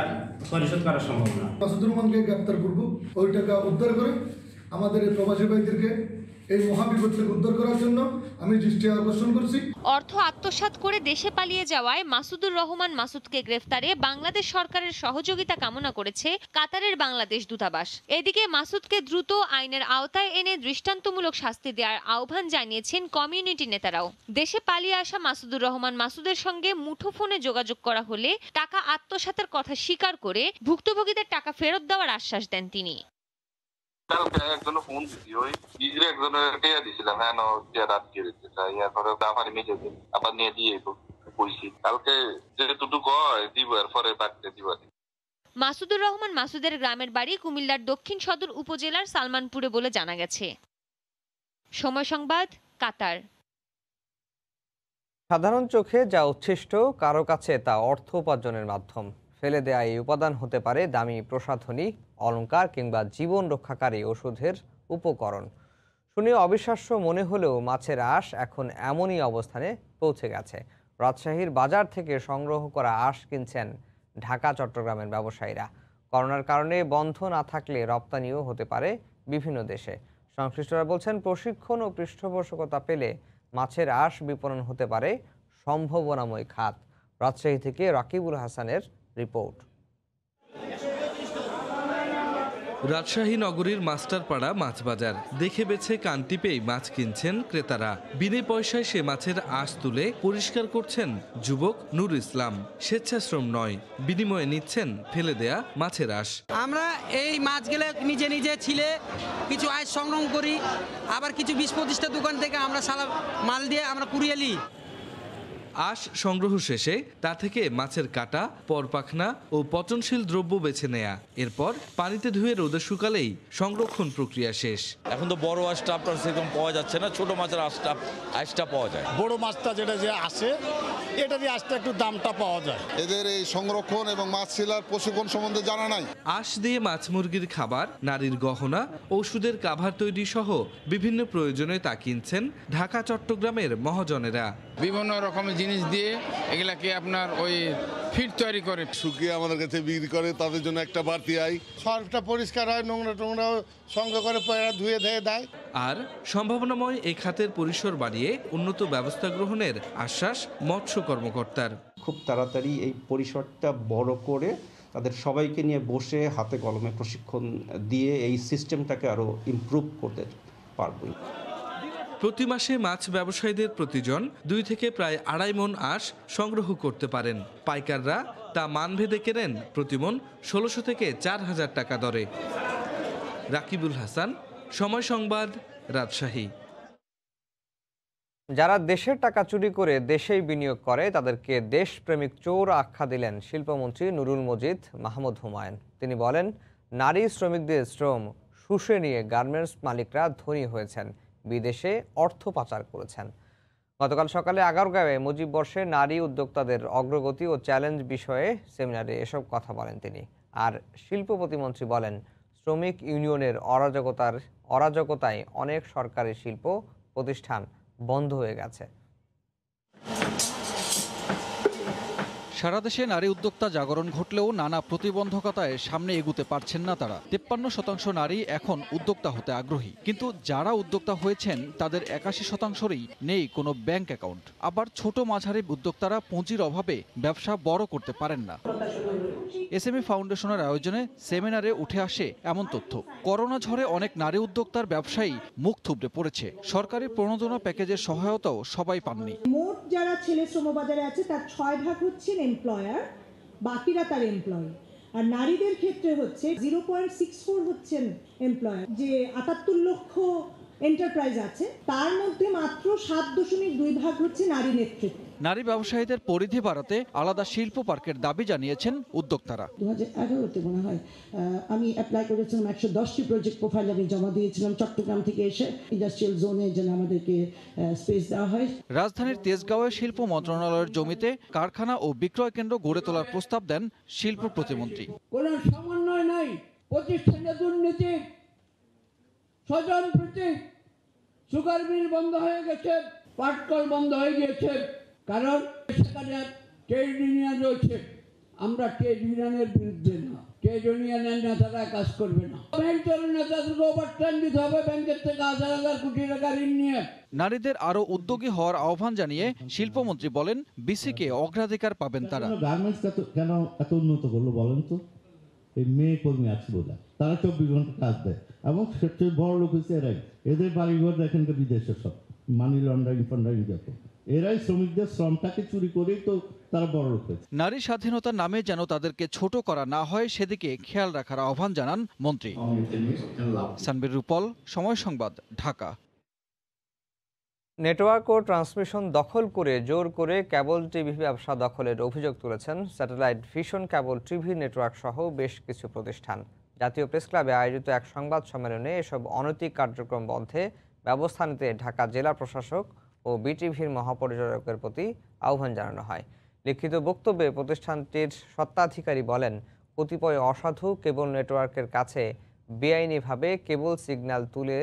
পরিশোধ করা সম্ভব না। মাসুদুর রহমানকে গ্রেপ্তার করব, ওই টাকা উদ্ধার করে আমাদের এই প্রবাসী ভাইদেরকে এই মহাবিপদ থেকে উদ্ধার করার জন্য আমি দৃষ্টি আকর্ষণ করছি। অর্থ আত্মসাৎ করে দেশে পালিয়ে যাওয়ায় মাসুদুর রহমান মাসুদকে গ্রেফতারে বাংলাদেশ সরকারের সহযোগিতা কামনা করেছে কাতারের বাংলাদেশ দূতাবাস। এদিকে মাসুদকে দ্রুত আইনের আওতায় এনে দৃষ্টান্তমূলক শাস্তি দেওয়ার আহ্বান জানিয়েছেন কমিউনিটি নেতারাও। দেশে পালিয়ে আসা মাসুদুর রহমান মাসুদের সঙ্গে মুঠোফোনে যোগাযোগ করা হলে টাকা আত্মসাতের কথা স্বীকার করে ভুক্তভোগীদের টাকা ফেরত দেওয়ার আশ্বাস দেন তিনি। কালকে একজন ফোন দিছি, ওই ইজরে একজনের টিয়া দিছিলাম, হ্যাঁ টিয়া রাত দিয়ে দিতে চাই, ইয়া করে দাফারি মেজে দিন আবার নিয়ে দিয়ে কইছি কালকে যেটুকু কয় দিব, এরপরে বাড়তে দিব। মাসুদুর রহমান মাসুদের গ্রামের বাড়ি কুমিল্লার দক্ষিণ সদর উপজেলার সালমানপুরে বলে জানা গেছে। সময় সংবাদ, কাতার। সাধারণ চোখে যা উচ্ছিষ্ট, কারো কাছে তা অর্থ উপার্জনের মাধ্যম। ফেলে দেয়া এই উপাদান হতে পারে দামি প্রসাধনী, অলংকার কিংবা জীবন রক্ষাকারী ওষুধের উপকরণ। শুনে অবিশ্বাস্য মনে হলেও মাছের আঁশ এখন এমনই অবস্থানে পৌঁছে গেছে। রাজশাহীর বাজার থেকে সংগ্রহ করা আঁশ কিনছেন ঢাকা চট্টগ্রামের ব্যবসায়ীরা। করোনার কারণে বন্ধ না থাকলে রপ্তানিও হতে পারে বিভিন্ন দেশে। সংশ্লিষ্টরা বলছেন, প্রশিক্ষণ ও পৃষ্ঠপোষকতা পেলে মাছের আঁশ বিপণন হতে পারে সম্ভাবনাময় খাত। রাজশাহী থেকে রাকিবুল হাসানের রিপোর্ট। রাজশাহী নগরীর মাস্টারপাড়া মাছ বাজার দেখে বেছে কান টিপেই মাছ কিনছেন ক্রেতারা। বিনে পয়সায় সে মাছের আঁশ তুলে পরিষ্কার করছেন যুবক নুর ইসলাম। স্বেচ্ছাশ্রম নয়, বিনিময়ে নিচ্ছেন ফেলে দেয়া মাছের আঁশ। আমরা এই মাছগুলো নিজে নিজে ছিলে কিছু আঁশ সংগ্রহ করি, আবার কিছু 20-25টা দোকান থেকে আমরা সারা মাল দিয়ে আমরা কুড়িয়ে নিই। আঁশ সংগ্রহ শেষে তা থেকে মাছের কাঁটা, পরপাখনা ও পচনশীল দ্রব্য বেছে নেয়া, এরপর পানিতে ধুয়ে রোদে শুকালেই সংরক্ষণ প্রক্রিয়া শেষ। এখন তো বড় আঁশটা আপনার সেরকম পাওয়া যাচ্ছে না, ছোট মাছের আঁশটা পাওয়া যায়। বড় মাছটা যেটা যে আসে এটা দিয়ে আঁশটা একটু দামটা পাওয়া যায়। এদের এই সংরক্ষণ এবং মাছ শিলার প্রশিক্ষণ সম্বন্ধে জানা নাই। আঁশ দিয়ে মাছ মুরগির খাবার, নারীর গহনা, ওষুধের কাভার তৈরি সহ বিভিন্ন প্রয়োজনে তা কিনছেন ঢাকা চট্টগ্রামের মহাজনেরা। বিভিন্ন রকমের জিনিস দিয়ে এগুলাকে আপনার ওই ফিট তৈরি করে শুকিয়ে আমাদের কাছে বিক্রি করে, তাদের জন্য একটা বাড়তি আয়। সর্বটা পরিষ্কার হয়, নোংরা টোংরা সঙ্গে করে পয়রা ধুয়ে ধুয়ে দেয়। আর সম্ভাবনাময় এই খাতের পরিসর বাড়িয়ে উন্নত ব্যবস্থা গ্রহণের আশ্বাস মৎস্য কর্মকর্তার। খুব তাড়াতাড়ি এই পরিসরটা বড় করে তাদের সবাইকে নিয়ে বসে হাতে কলমে প্রশিক্ষণ দিয়ে এই সিস্টেমটাকে আরও ইমপ্রুভ করতে পারব। প্রতি মাসে মাছ ব্যবসায়ীদের প্রতিজন 2 থেকে প্রায় 2.5 মণ আঁশ সংগ্রহ করতে পারেন। পাইকাররা তা মানভেদে কেনেন প্রতিমণ 1600 থেকে 4000 টাকা দরে। রাকিবুল হাসান, সময় সংবাদ, রাজশাহী। যারা দেশের টাকা চুরি করে দেশেই বিনিয়োগ করে তাদেরকে দেশপ্রেমিক চোর আখ্যা দিলেন শিল্পমন্ত্রী নুরুল মজিদ মাহমুদ হুমায়ুন। তিনি বলেন, নারী শ্রমিকদের শ্রম শুষে নিয়ে গার্মেন্টস মালিকরা ধনী হয়েছেন, বিদেশে অর্থ পাচার করেছেন। গতকাল সকালে আগারগাঁওয়ে মুজিব বর্ষে নারী উদ্যোক্তাদের অগ্রগতি ও চ্যালেঞ্জ বিষয়ে সেমিনারে এসব কথা বলেন তিনি। আর শিল্প প্রতিমন্ত্রী বলেন, শ্রমিক ইউনিয়নের অরাজকতায় অনেক সরকারি শিল্প প্রতিষ্ঠান বন্ধ হয়ে গেছে। সারা দেশে নারী উদ্যোক্তা জাগরণ ঘটলেও নানা প্রতিবন্ধকতায় সামনে এগুতে পারছেন না তারা। 53% নারী এখন উদ্যোক্তা হতে আগ্রহী, কিন্তু যারা উদ্যোক্তা হয়েছেন তাদের 81%রই নেই কোনো ব্যাংক অ্যাকাউন্ট। আবার ছোট মাঝারি উদ্যোক্তারা পুঁজির অভাবে ব্যবসা বড় করতে পারেন না। এসএমই ফাউন্ডেশনের আয়োজনে সেমিনারে উঠে আসে এমন তথ্য। করোনা ঝড়ে অনেক নারী উদ্যোক্তার ব্যবসায়ী মুখ থুবড়ে পড়েছে। সরকারি প্রণোদনা প্যাকেজের সহায়তাও সবাই পাননি। মোট যারা ছেলে শ্রমবাজারে আছে তার 6 ভাগ হচ্ছেন এমপ্লয়ার, বাকিরা তার এমপ্লয়ি। আর নারীদের ক্ষেত্রে হচ্ছে 0.64 হচ্ছেন এমপ্লয়ার। যে 78 লক্ষ এন্টারপ্রাইজ আছে তার মধ্যে মাত্র 7.2 ভাগ হচ্ছে নারী নেতৃত্ব। নারী ব্যবসায়ীদের পরিধি বাড়াতে আলাদা শিল্প পার্কের দাবি জানিয়েছেন উদ্যোক্তারা। 2011-তে মনে হয় আমি অ্যাপ্লাই করেছিলাম, 110টি প্রজেক্ট প্রোফাইল আমি জমা দিয়েছিলাম চট্টগ্রাম থেকে এসে ইন্ডাস্ট্রিয়াল জোনে যেন আমাদেরকে স্পেস দেওয়া হয়। রাজধানীর তেজগাঁওয়ে শিল্প মন্ত্রণালয়ের জমিতে কারখানা ও বিক্রয় কেন্দ্র গড়ে তোলার প্রস্তাব দেন শিল্প প্রতিমন্ত্রী। কোনো সমন্বয় নাই, প্রতিষ্ঠানে দুর্নীতি, স্বজন প্রীতি, সুগার মিল বন্ধ হয়ে গেছে, পাটকল বন্ধ হয়ে গিয়েছে, কারণ সেখানে ট্রেড ইউনিয়ন রয়েছে। আমরা ট্রেড ইউনিয়নের বিরুদ্ধে না, ট্রেড ইউনিয়নের নেতারা কাজ করবে না। ব্যাংকের নেতাদেরকে ওভারটাইম দিতে হবে, ব্যাংকের থেকে 1000 কোটি টাকা ঋণ নিয়ে। নারীদের আরো উদ্যোগী হওয়ার আহ্বান জানিয়ে শিল্পমন্ত্রী বলেন, বিসিকে অগ্রাধিকার পাবেন তারা। গার্মেন্টস কেন এত উন্নত করলো বলেন তো? এই মেয়ে কর্মী আছে বলে তারা 24 ঘন্টা কাজ দেয়, এবং সবচেয়ে বড় লোক হচ্ছে এরাই। এদের বাড়িঘর দেখেন তো বিদেশে সব মানি লন্ডারিং ফান্ডারিং যত, এরাই শ্রমিকদের শ্রমটাকে চুরি করেই তো তারা বড় লোক হয়েছে। নারী স্বাধীনতার নামে যেন তাদেরকে ছোট করা না হয় সেদিকে খেয়াল রাখার আহ্বান জানান মন্ত্রী। সানবীর রূপল, সময় সংবাদ, ঢাকা। নেটওয়ার্ক ও ট্রান্সমিশন দখল করে জোর করে কেবল টিভি ব্যবসা দখলের অভিযোগ তুলেছেন satellite vision cable TV network সহ বেশ কিছু প্রতিষ্ঠান। জাতীয় প্রেসক্লাবে আয়োজিত এক সংবাদ সম্মেলনে এসব অনৈতিক কার্যক্রম বন্ধে ব্যবস্থা নিতে ঢাকা জেলা প্রশাসক ও বিটিভির মহাপরিচালকের প্রতি আহ্বান জানানো হয়। লিখিত বক্তব্যে প্রতিষ্ঠানটির স্বত্বাধিকারী বলেন, কতিপয় অসাধু কেবল নেটওয়ার্কের কাছে বেআইনিভাবে কেবল সিগন্যাল তুলে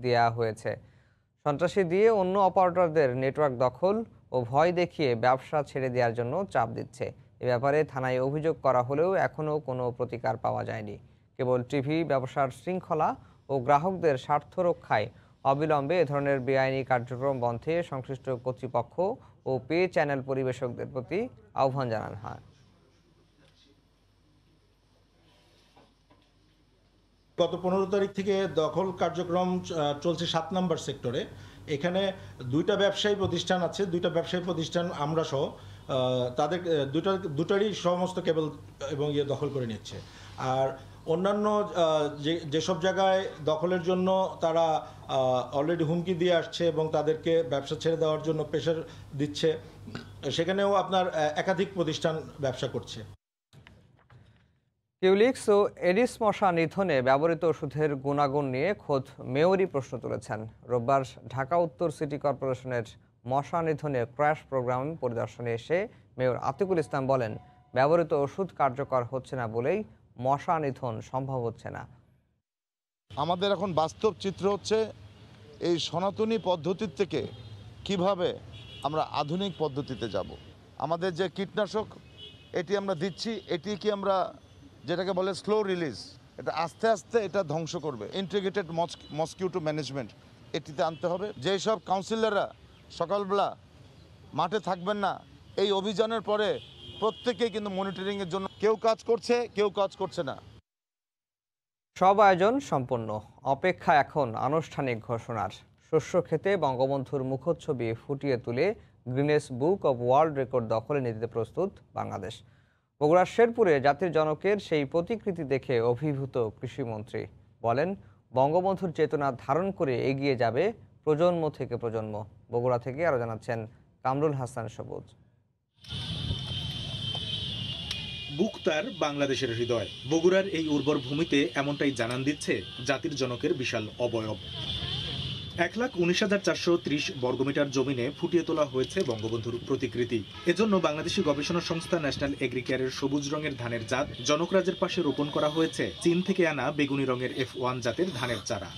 দেওয়া হয়েছে। সন্ত্রাসী দিয়ে অন্য অপারেটরদের নেটওয়ার্ক দখল ও ভয় দেখিয়ে ব্যবসা ছেড়ে দেওয়ার জন্য চাপ দিচ্ছে। এ ব্যাপারে থানায় অভিযোগ করা হলেও এখনও কোনো প্রতিকার পাওয়া যায়নি। কেবল টিভি ব্যবসার শৃঙ্খলা ও গ্রাহকদের স্বার্থ রক্ষায় অবিলম্বে এ ধরনের বেআইনি কার্যক্রম বন্ধে সংশ্লিষ্ট কর্তৃপক্ষ ও পে চ্যানেল পরিবেশকদের প্রতি আহ্বান জানানো হয়। গত 15 তারিখ থেকে দখল কার্যক্রম চলছে 7 নম্বর সেক্টরে। এখানে 2টা ব্যবসায়ী প্রতিষ্ঠান আছে, 2টা ব্যবসায়ী প্রতিষ্ঠান আমরা সহ তাদের দুটারই সমস্ত কেবল এবং দখল করে নিচ্ছে। আর অন্যান্য যেসব জায়গায় দখলের জন্য তারা অলরেডি হুমকি দিয়ে আসছে এবং তাদেরকে ব্যবসা ছেড়ে দেওয়ার জন্য প্রেশার দিচ্ছে, সেখানেও আপনার একাধিক প্রতিষ্ঠান ব্যবসা করছে। কিউলিক্স ও এডিস মশা নিধনে ব্যবহৃত ওষুধের গুণাগুণ নিয়ে খোদ মেয়রই প্রশ্ন তুলেছেন। রোববার ঢাকা উত্তর সিটি কর্পোরেশনের মশা নিধনে ক্র্যাশ প্রোগ্রাম পরিদর্শনে এসে মেয়র আতিকুল ইসলাম বলেন, ব্যবহৃত ওষুধ কার্যকর হচ্ছে না বলেই মশা নিধন সম্ভব হচ্ছে না। আমাদের এখন বাস্তব চিত্র হচ্ছে এই সনাতনী পদ্ধতির থেকে কিভাবে আমরা আধুনিক পদ্ধতিতে যাব। আমাদের যে কীটনাশক এটি আমরা দিচ্ছি, এটি কি আমরা যেটাকে বলে স্লো রিলিজ, এটা আস্তে আস্তে এটা ধ্বংস করবে। ইন্টিগ্রেটেড মসকিউটো ম্যানেজমেন্ট এটিতে আনতে হবে। যেই সব কাউন্সিলররা সকালবেলা মাঠে থাকবেন না, এই অভিযানের পরে প্রত্যেকেই কিন্তু মনিটরিংয়ের জন্য কেউ কাজ করছে, কেউ কাজ করছে না। সব আয়োজন সম্পন্ন, অপেক্ষা এখন আনুষ্ঠানিক ঘোষণার। শস্য খেতে বঙ্গবন্ধুর মুখচ্ছবি ফুটিয়ে তুলে Guinness book of world record দখলে নিতে প্রস্তুত বাংলাদেশ। বগুড়ার শেরপুরে জাতির জনকের সেই প্রতিকৃতি দেখে অভিভূত কৃষিমন্ত্রী বলেন, বঙ্গবন্ধুর চেতনা ধারণ করে এগিয়ে যাবে প্রজন্ম থেকে প্রজন্ম। বগুড়া থেকে আরও জানাচ্ছেন কামরুল হাসান সবুজ। বুক তার বাংলাদেশের হৃদয়। বগুড়ার এই উর্বর ভূমিতে এমনটাই জানান দিচ্ছে জাতির জনকের বিশাল অবয়ব। 1,19,430 বর্গমিটার জমিনে ফুটিয়ে তোলা হয়েছে বঙ্গবন্ধুর প্রতিকৃতি। এজন্য বাংলাদেশি গবেষণা সংস্থা ন্যাশনাল এগ্রিকেয়ারের সবুজ রঙের ধানের জাত জনকরাজের পাশে রোপণ করা হয়েছে চীন থেকে আনা বেগুনি রঙের F1 জাতের ধানের চারা,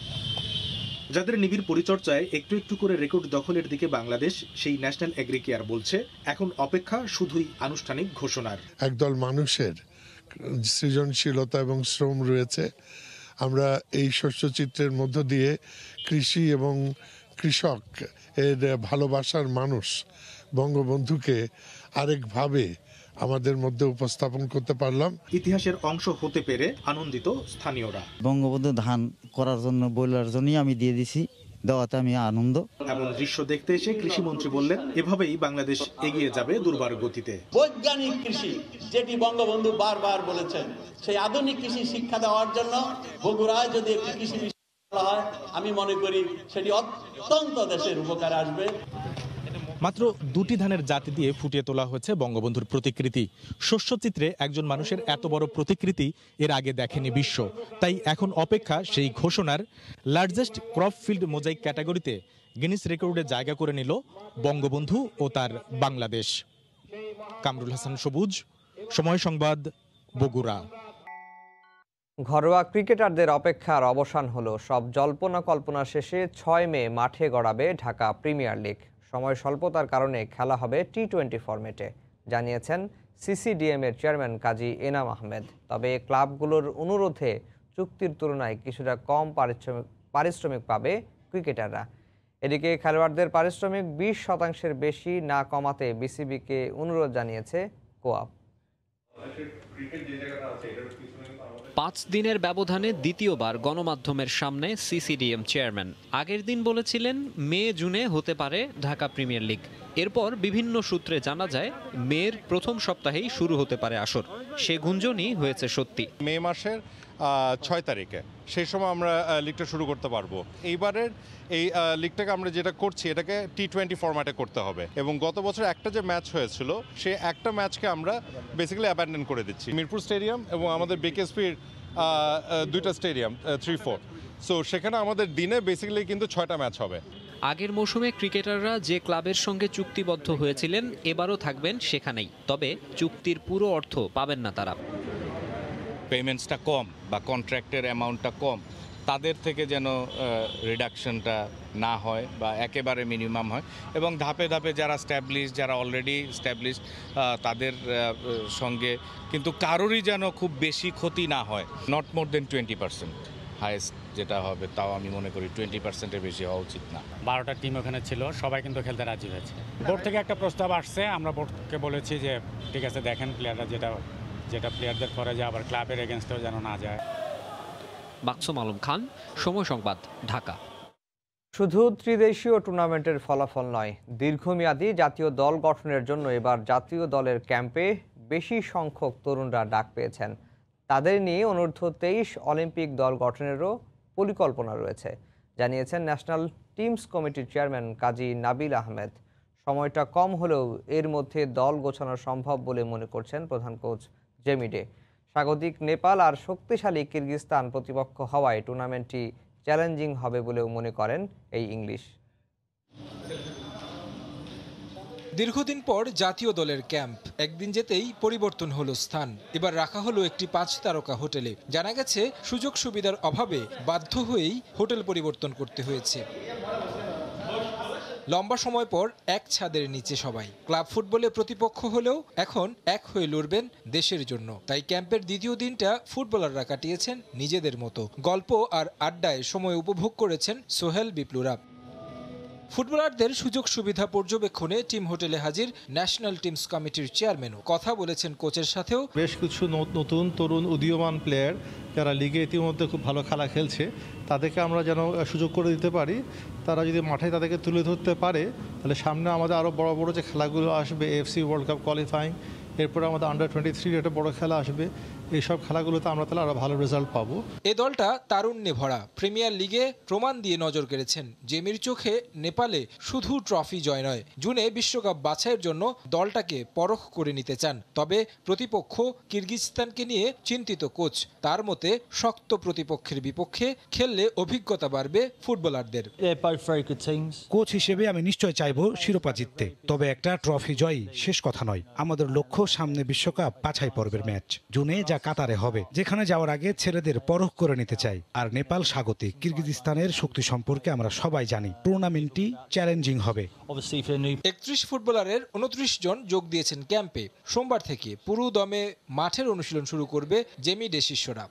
যাদের নিবিড় পরিচর্যায় একটু একটু করে রেকর্ড দখলের দিকে বাংলাদেশ। সেই ন্যাশনাল এগ্রিকেয়ার বলছে, এখন অপেক্ষা শুধুই আনুষ্ঠানিক ঘোষণার। একদল মানুষের সৃজনশীলতা এবং শ্রম রয়েছে। আমরা এই শস্যচিত্রের মধ্য দিয়ে কৃষি এবং কৃষক এর ভালোবাসার মানুষ বঙ্গবন্ধুকে আরেকভাবে আমাদের মধ্যে উপস্থাপন করতে পারলাম। ইতিহাসের অংশ হতে পেরে আনন্দিত স্থানীয়রা। বঙ্গবন্ধু ধান করার জন্য বইলার জন্যই আমি দিয়ে দিছি, দেওয়াতে আমি আনন্দ। এমন দৃশ্য দেখতে এসে কৃষিমন্ত্রী বললেন, এভাবেই বাংলাদেশ এগিয়ে যাবে দুর্বার গতিতে। বৈজ্ঞানিক কৃষি যেটি বঙ্গবন্ধু বারবার বলেছেন, সেই আধুনিক কৃষি শিক্ষা দেওয়ার জন্য বগুড়ায় যদি একটি কৃষি বিশ্ববিদ্যালয় হয়, আমি মনে করি সেটি অত্যন্ত দেশের উপকারে আসবে। মাত্র 2টি ধানের জাতি দিয়ে ফুটিয়ে তোলা হয়েছে বঙ্গবন্ধুর প্রতিকৃতি। শস্যচিত্রে একজন মানুষের এত বড় প্রতিকৃতি এর আগে দেখেনি বিশ্ব। তাই এখন অপেক্ষা সেই ঘোষণার। লার্জেস্ট ক্রপ ফিল্ড মোজাইক ক্যাটাগরিতে গিনিস রেকর্ডে জায়গা করে নিল বঙ্গবন্ধু ও তার বাংলাদেশ। কামরুল হাসান সবুজ, সময় সংবাদ, বগুড়া। ঘরোয়া ক্রিকেটারদের অপেক্ষার অবসান হলো। সব জল্পনা কল্পনা শেষে 6 মে মাঠে গড়াবে ঢাকা প্রিমিয়ার লিগ। সময় স্বল্পতার কারণে খেলা হবে টি20 ফরম্যাটে, জানিয়েছেন সিসিডিএম এর চেয়ারম্যান কাজী এনাম আহমেদ। তবে ক্লাবগুলোর অনুরোধে চুক্তির তুলনায় কিছুটা কম পারিশ্রমিক পাবে ক্রিকেটাররা। এদিকে খেলোয়াড়দের পারিশ্রমিক 20% বেশি না কমাতে বিসিবিকে অনুরোধ জানিয়েছে কোয়াপ। 5 দিনের ব্যবধানে দ্বিতীয়বার গণমাধ্যমের সামনে সিসিডিএম চেয়ারম্যান আগের দিন বলেছিলেন মে জুনে হতে পারে ঢাকা প্রিমিয়ার লিগ। এরপর বিভিন্ন সূত্রে জানা যায় মের প্রথম সপ্তাহেই শুরু হতে পারে আসর। সে গুঞ্জনই হয়েছে সত্যি। মে মাসের 6 তারিখে সেই সময় আমরা লিগটা শুরু করতে পারবো। এইবারের এই লিগটাকে আমরা যেটা করছি এটাকে টি20 ফরম্যাটে করতে হবে, এবং গত বছর একটা যে ম্যাচ হয়েছিল সে একটা ম্যাচকে আমরা বেসিক্যালি অ্যাবান্ডন করে দিচ্ছি। মিরপুর স্টেডিয়াম এবং আমাদের বিকেএসপির 2টা স্টেডিয়াম 3-4, সো সেখানে আমাদের দিনে বেসিক্যালি কিন্তু 6টা ম্যাচ হবে। আগের মৌসুমে ক্রিকেটাররা যে ক্লাবের সঙ্গে চুক্তিবদ্ধ হয়েছিলেন এবারও থাকবেন সেখানেই, তবে চুক্তির পুরো অর্থ পাবেন না তারা। পেমেন্টসটা কম বা কন্ট্রাক্টের অ্যামাউন্টটা কম, তাদের থেকে যেন রিডাকশনটা না হয় বা একেবারে মিনিমাম হয়, এবং ধাপে ধাপে যারা অলরেডি স্ট্যাবলিশড তাদের সঙ্গে কিন্তু কারোরই যেন খুব বেশি ক্ষতি না হয়। নট মোর দেন 20%, হাইয়েস্ট যেটা হবে তাও আমি মনে করি 20%-এর বেশি হওয়া উচিত না। 12টা টিম ওখানে ছিল, সবাই কিন্তু খেলতে রাজি হয়েছে। বোর্ড থেকে একটা প্রস্তাব আসছে, আমরা বোর্ডকে বলেছি যে ঠিক আছে দেখেন প্লেয়াররা যেটা প্লেয়ারদের করে যায় আবার ক্লাবের এগেনস্টেও যেন না যায়। মাকসুম আলম খান, সময় সংবাদ, ঢাকা। শুধু ত্রিদেশীয় টুর্নামেন্টের ফলাফল নয়, দীর্ঘমেয়াদী জাতীয় দল গঠনের জন্য এবার জাতীয় দলের ক্যাম্পে বেশি সংখ্যক তরুণরা ডাক পেয়েছেন। তাদের নিয়ে অনূর্ধ্ব 23 অলিম্পিক দল গঠনেরও পরিকল্পনা রয়েছে, জানিয়েছেন ন্যাশনাল টিমস কমিটির চেয়ারম্যান কাজী নাবিল আহমেদ। সময়টা কম হলেও এর মধ্যে দল গোছানো সম্ভব বলে মনে করছেন প্রধান কোচ জেমিডে। স্বাগতিক নেপাল আর শক্তিশালী কিরগিজস্তান প্রতিপক্ষ হওয়ায় টুর্নামেন্টটি চ্যালেঞ্জিং হবে বলেও মনে করেন এই ইংলিশ। দীর্ঘদিন পর জাতীয় দলের ক্যাম্প, একদিন যেতেই পরিবর্তন হলো স্থান। এবার রাখা হলো একটি 5 তারকা হোটেলে। জানা গেছে সুযোগ সুবিধার অভাবে বাধ্য হয়েই হোটেল পরিবর্তন করতে হয়েছে। লম্বা সময় পর এক ছাদের নিচে সবাই। ক্লাব ফুটবলে প্রতিপক্ষ হলেও এখন এক হয়ে লড়বেন দেশের জন্য। তাই ক্যাম্পের দ্বিতীয় দিনটা ফুটবলাররা কাটিয়েছেন নিজেদের মতো। গল্প আর আড্ডায় সময় উপভোগ করেছেন সোহেল বিপ্লুরা। ফুটবলারদের সুযোগ সুবিধা পর্যবেক্ষণে টিম হোটেলে হাজির ন্যাশনাল টিমস কমিটির চেয়ারম্যানও। কথা বলেছেন কোচের সাথেও। বেশ কিছু নতুন তরুণ উদীয়মান প্লেয়ার যারা লিগে ইতিমধ্যে খুব ভালো খেলা খেলছে, তাদেরকে আমরা যেন সুযোগ করে দিতে পারি। তারা যদি মাঠে তাদেরকে তুলে ধরতে পারে তাহলে সামনে আমাদের আরও বড় বড় যে খেলাগুলো আসবে, এএফসি ওয়ার্ল্ড কাপ কোয়ালিফাইং, এরপরে আমাদের আন্ডার-23 একটা বড় খেলা আসবে, এইসব খেলাগুলোতে আমরা তাহলে আরও ভালো রেজাল্ট পাবো। এ দলটা তারুণ্যে ভরা। প্রিমিয়ার লিগে প্রমাণ দিয়ে নজর কেড়েছেন। জেমির চোখে নেপালে শুধু ট্রফি জয় নয়, জুনে বিশ্বকাপ বাছাইয়ের জন্য দলটাকে পরখ করে নিতে চান। তবে প্রতিপক্ষ কিরগিজস্তানকে নিয়ে চিন্তিত কোচ। তার মতে শক্ত প্রতিপক্ষের বিপক্ষে খেললে অভিজ্ঞতা বাড়বে ফুটবলারদের। কোচ হিসেবে আমি নিশ্চয় চাইবো শিরোপা জিততে, তবে একটা ট্রফি জয় শেষ কথা নয়। আমাদের লক্ষ্য সামনে বিশ্বকাপ বাছাই পর্বের ম্যাচ জুনে, যা কাতারে হবে, যেখানে যাওয়ার আগে ছেলেদের পরখ করে নিতে চাই। আর নেপাল স্বাগতিক, কিরগিজস্তানের শক্তি সম্পর্কে আমরা সবাই জানি। টুর্নামেন্টটি চ্যালেঞ্জিং হবে। 31 ফুটবলারের 29 জন যোগ দিয়েছেন ক্যাম্পে। সোমবার থেকে পুরো দমে মাঠের অনুশীলন শুরু করবে জেমিডে শিষ্যরা।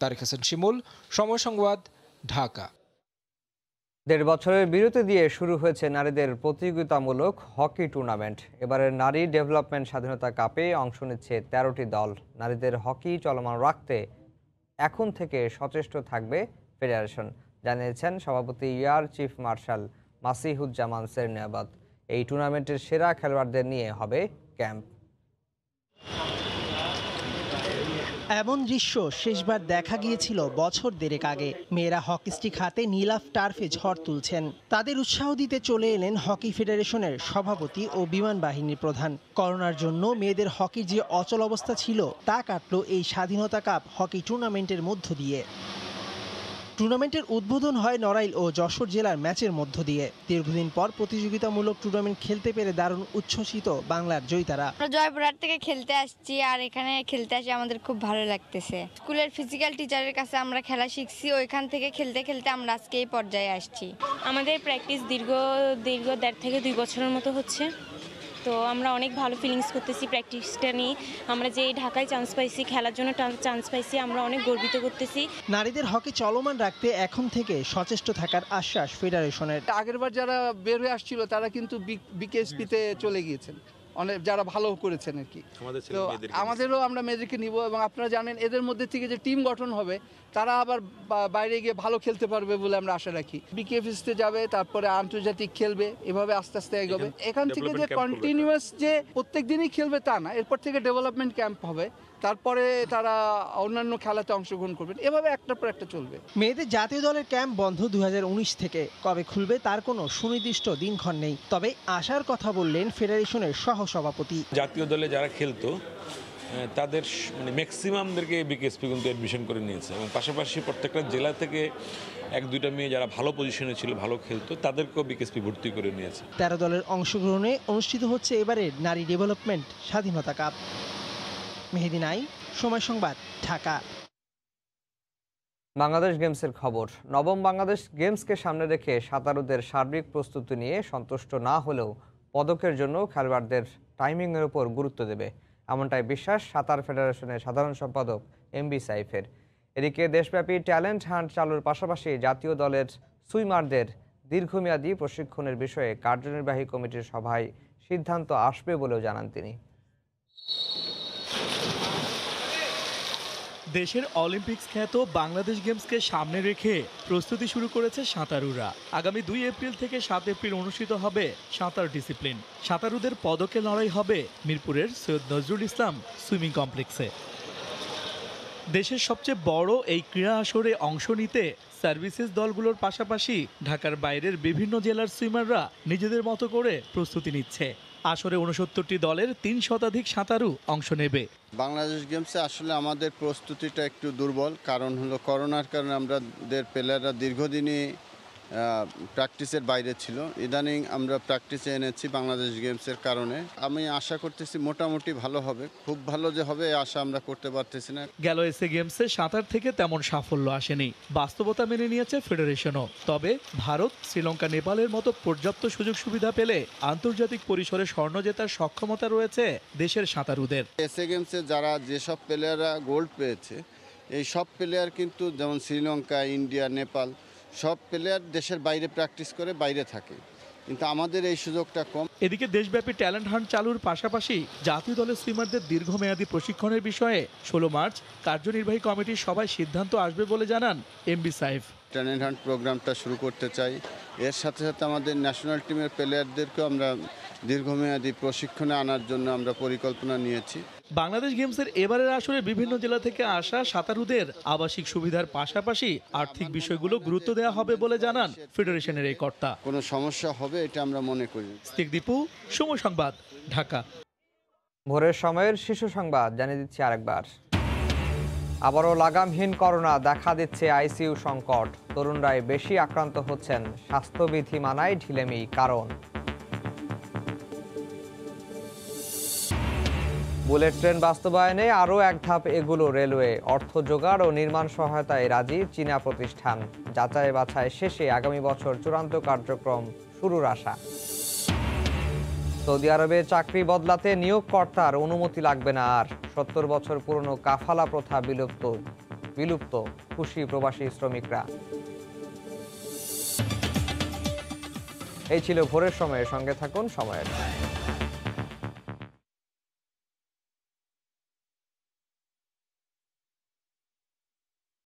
তারিক হাসান শিমুল, সময় সংবাদ, ঢাকা। দেড় বছরের বিরতি দিয়ে শুরু হয়েছে নারীদের প্রতিযোগিতামূলক হকি টুর্নামেন্ট। এবারের নারী ডেভেলপমেন্ট স্বাধীনতা কাপে অংশ নিচ্ছে 13টি দল। নারীদের হকি চলমান রাখতে এখন থেকে সচেষ্ট থাকবে ফেডারেশন, জানিয়েছেন সভাপতি air chief marshal Masihuzzaman Serniabat. এই টুর্নামেন্টের সেরা খেলোয়াড়দের নিয়ে হবে ক্যাম্প। এমন দৃশ্য শেষবার দেখা গিয়েছিল বছর দেড়েক আগে। মেয়েরা হকি স্টিক হাতে নীলাভ টার্ফে ঝড় তুলছেন। তাদের উৎসাহ দিতে চলে এলেন হকি ফেডারেশনের সভাপতি ও বিমান বাহিনীর প্রধান। করোনার জন্য মেয়েদের হকির যে অচল অবস্থা ছিল তা কাটল এই স্বাধীনতা কাপ হকি টুর্নামেন্টের মধ্য দিয়ে। টুর্নামেন্টের উদ্বোধন হয় নড়াইল ও যশোর জেলার ম্যাচের মধ্য দিয়ে। দীর্ঘদিন পর প্রতিযোগিতামূলক টুর্নামেন্ট খেলতে পেরে দারুণ উচ্ছ্বসিত বাংলার জয়িতারা। আমরা জয়পুরহাট থেকে খেলতে আসছি, আর এখানে খেলতে আসি আমাদের খুব ভালো লাগতেছে। স্কুলের ফিজিক্যাল টিচারের কাছে আমরা খেলা শিখছি, ওইখান থেকে খেলতে খেলতে আমরা আজকে এই পর্যায়ে আসছি। আমাদের প্র্যাকটিস দীর্ঘ 1.5 থেকে 2 বছরের মতো হচ্ছে, তো আমরা অনেক ভালো ফিলিংস করতেছি প্র্যাকটিসটা নিয়ে। আমরা যে ঢাকায় চান্স পাইছি, খেলার জন্য চান্স পাইছি, আমরা অনেক গর্বিত করতেছি। নারীদের হকি চলমান রাখতে এখন থেকে সচেষ্ট থাকার আশ্বাস ফেডারেশনের। আগেরবার যারা বের হয়ে আসছিল তারা কিন্তু বিকেএসপিতে চলে গিয়েছেন, অনেক যারা ভালো করেছেন আর কি। তো আমাদেরও আমরা মেয়েদেরকে নিব, এবং আপনারা জানেন এদের মধ্যে থেকে যে টিম গঠন হবে তারা আবার বাইরে গিয়ে ভালো খেলতে পারবে বলে আমরা আশা রাখি। বিকেএফএসতে যাবে, তারপরে আন্তর্জাতিক খেলবে, এভাবে আস্তে আস্তে এগোবে। এখান থেকে যে কন্টিনিউয়াস যে প্রত্যেক দিনই খেলবে তা না, এরপর থেকে ডেভেলপমেন্ট ক্যাম্প হবে, তারপরে তারা অন্যান্য খেলাতে অংশগ্রহণ করবেন, এভাবে একটার পর একটা চলবে। মেয়েদের জাতীয় দলের ক্যাম্প বন্ধ 2019 থেকে, কবে খুলবে তার কোনো সুনির্দিষ্ট দিনক্ষণ নেই। তবে আশার কথা বললেন ফেডারেশনের সহসভাপতি। জাতীয় দলে যারা খেলতো তাদের মানে ম্যাক্সিমামদেরকে বিকেএসপি কিন্তু অ্যাডমিশন করে নিয়েছে, এবং পাশাপাশি প্রত্যেকটা জেলা থেকে 1-2টা মেয়ে যারা ভালো পজিশনে ছিল, ভালো খেলতো, তাদেরকেও বিকেএসপি ভর্তি করে নিয়েছে। 13 দলের অংশগ্রহণে অনুষ্ঠিত হচ্ছে এবারের নারী ডেভেলপমেন্ট স্বাধীনতা কাপ। মেহেদী নাই, সময় সংবাদ, ঢাকা। বাংলাদেশ গেমসের খবর। নবম বাংলাদেশ গেমসকে সামনে রেখে সাঁতারুদের সার্বিক প্রস্তুতি নিয়ে সন্তুষ্ট না হলেও পদকের জন্য খেলোয়াড়দের টাইমিংয়ের উপর গুরুত্ব দেবে, এমনটাই বিশ্বাস সাঁতার ফেডারেশনের সাধারণ সম্পাদক এমবি সাইফের। এদিকে দেশব্যাপী ট্যালেন্ট হান্ট চালুর পাশাপাশি জাতীয় দলের সুইমারদের দীর্ঘমেয়াদী প্রশিক্ষণের বিষয়ে কার্যনির্বাহী কমিটির সভায় সিদ্ধান্ত আসবে বলেও জানান তিনি। দেশের অলিম্পিক্স খ্যাত বাংলাদেশ গেমসকে সামনে রেখে প্রস্তুতি শুরু করেছে সাঁতারুরা। আগামী 2 এপ্রিল থেকে 7 এপ্রিল অনুষ্ঠিত হবে সাঁতার ডিসিপ্লিন। সাঁতারুদের পদকে লড়াই হবে মিরপুরের সৈয়দ নজরুল ইসলাম সুইমিং কমপ্লেক্সে। দেশের সবচেয়ে বড় এই ক্রীড়া আসরে অংশ নিতে সার্ভিসেস দলগুলোর পাশাপাশি ঢাকার বাইরের বিভিন্ন জেলার সুইমাররা নিজেদের মতো করে প্রস্তুতি নিচ্ছে। আসরে 69টি দলের 3 শতাধিক সাঁতারু অংশ নেবে। বাংলাদেশ গেমসে আসলে আমাদের প্রস্তুতিটা একটু দুর্বল, কারণ হলো করোনার কারণে আমাদের প্লেয়াররা দীর্ঘদিনই প্র্যাকটিসের বাইরে ছিল। ইদানিং আমরা প্র্যাকটিসে এনেছি বাংলাদেশ গেমসের কারণে। আমি আশা করতেছি মোটামুটি ভালো হবে, খুব ভালো যে হবে আশা আমরা করতে পারতেছি না। গেল এসএ গেমসে সাঁতার থেকে তেমন সাফল্য আসেনি, বাস্তবতা মেনে নিয়েছে ফেডারেশনও। তবে ভারত, শ্রীলঙ্কা, নেপালের মতো পর্যাপ্ত সুযোগ সুবিধা পেলে আন্তর্জাতিক পরিসরে স্বর্ণ জেতার সক্ষমতা রয়েছে দেশের সাঁতারুদের। এসএ গেমসে যারা যেসব প্লেয়াররা গোল্ড পেয়েছে, এই সব প্লেয়ার কিন্তু যেমন শ্রীলঙ্কা, ইন্ডিয়া, নেপাল সব প্লেয়ার দেশের বাইরে প্র্যাকটিস করে বাইরে থাকে, কিন্তু আমাদের এই সুযোগটা কম। এদিকে দেশব্যাপী ট্যালেন্ট হান্ট চালুর পাশাপাশি জাতীয় দলের সুইমারদের দীর্ঘমেয়াদী প্রশিক্ষণের বিষয়ে 16 মার্চ কার্যনির্বাহী কমিটির সভায় সিদ্ধান্ত আসবে বলে জানান এমবি সাইফ। ট্যালেন্ট হান্ট প্রোগ্রামটা শুরু করতে চাই, এর সাথে সাথে আমাদের ন্যাশনাল টিমের প্লেয়ারদেরকেও আমরা দীর্ঘমেয়াদী প্রশিক্ষণে আনার জন্য আমরা পরিকল্পনা নিয়েছি। বাংলাদেশ গেমসের এবারের আসরে বিভিন্ন জেলা থেকে আসা সাঁতারুদের আবাসিক সুবিধার পাশাপাশি আর্থিক বিষয়গুলো গুরুত্ব দেওয়া হবে বলে জানান ফেডারেশনের এই কর্তা। কোনো সমস্যা হবে এটা আমরা মনে করি। দীপু, সময় সংবাদ, ঢাকা। ভোরের সময়ের শিশু সংবাদ জানিয়ে দিচ্ছি আরেকবার। আবারও লাগামহীন করোনা দেখা দিচ্ছে আইসিইউ সংকট। তরুণরাই বেশি আক্রান্ত হচ্ছেন, স্বাস্থ্যবিধি মানায় ঢিলেমি কারণ। বুলেট ট্রেন বাস্তবায়নে আরও এক ধাপ এগুলো রেলওয়ে। অর্থ জোগাড় ও নির্মাণ সহায়তায় রাজি চীনা প্রতিষ্ঠান। যাচাই বাছাই শেষে আগামী বছর চূড়ান্ত কার্যক্রম শুরুর আশা। সৌদি আরবে চাকরি বদলাতে নিয়োগকর্তার অনুমতি লাগবে না আর। 70 বছর পুরনো কাফালা প্রথা বিলুপ্ত, খুশি প্রবাসী শ্রমিকরা। এই ছিল ভোরের সময়ের সঙ্গে থাকুন সময়ের।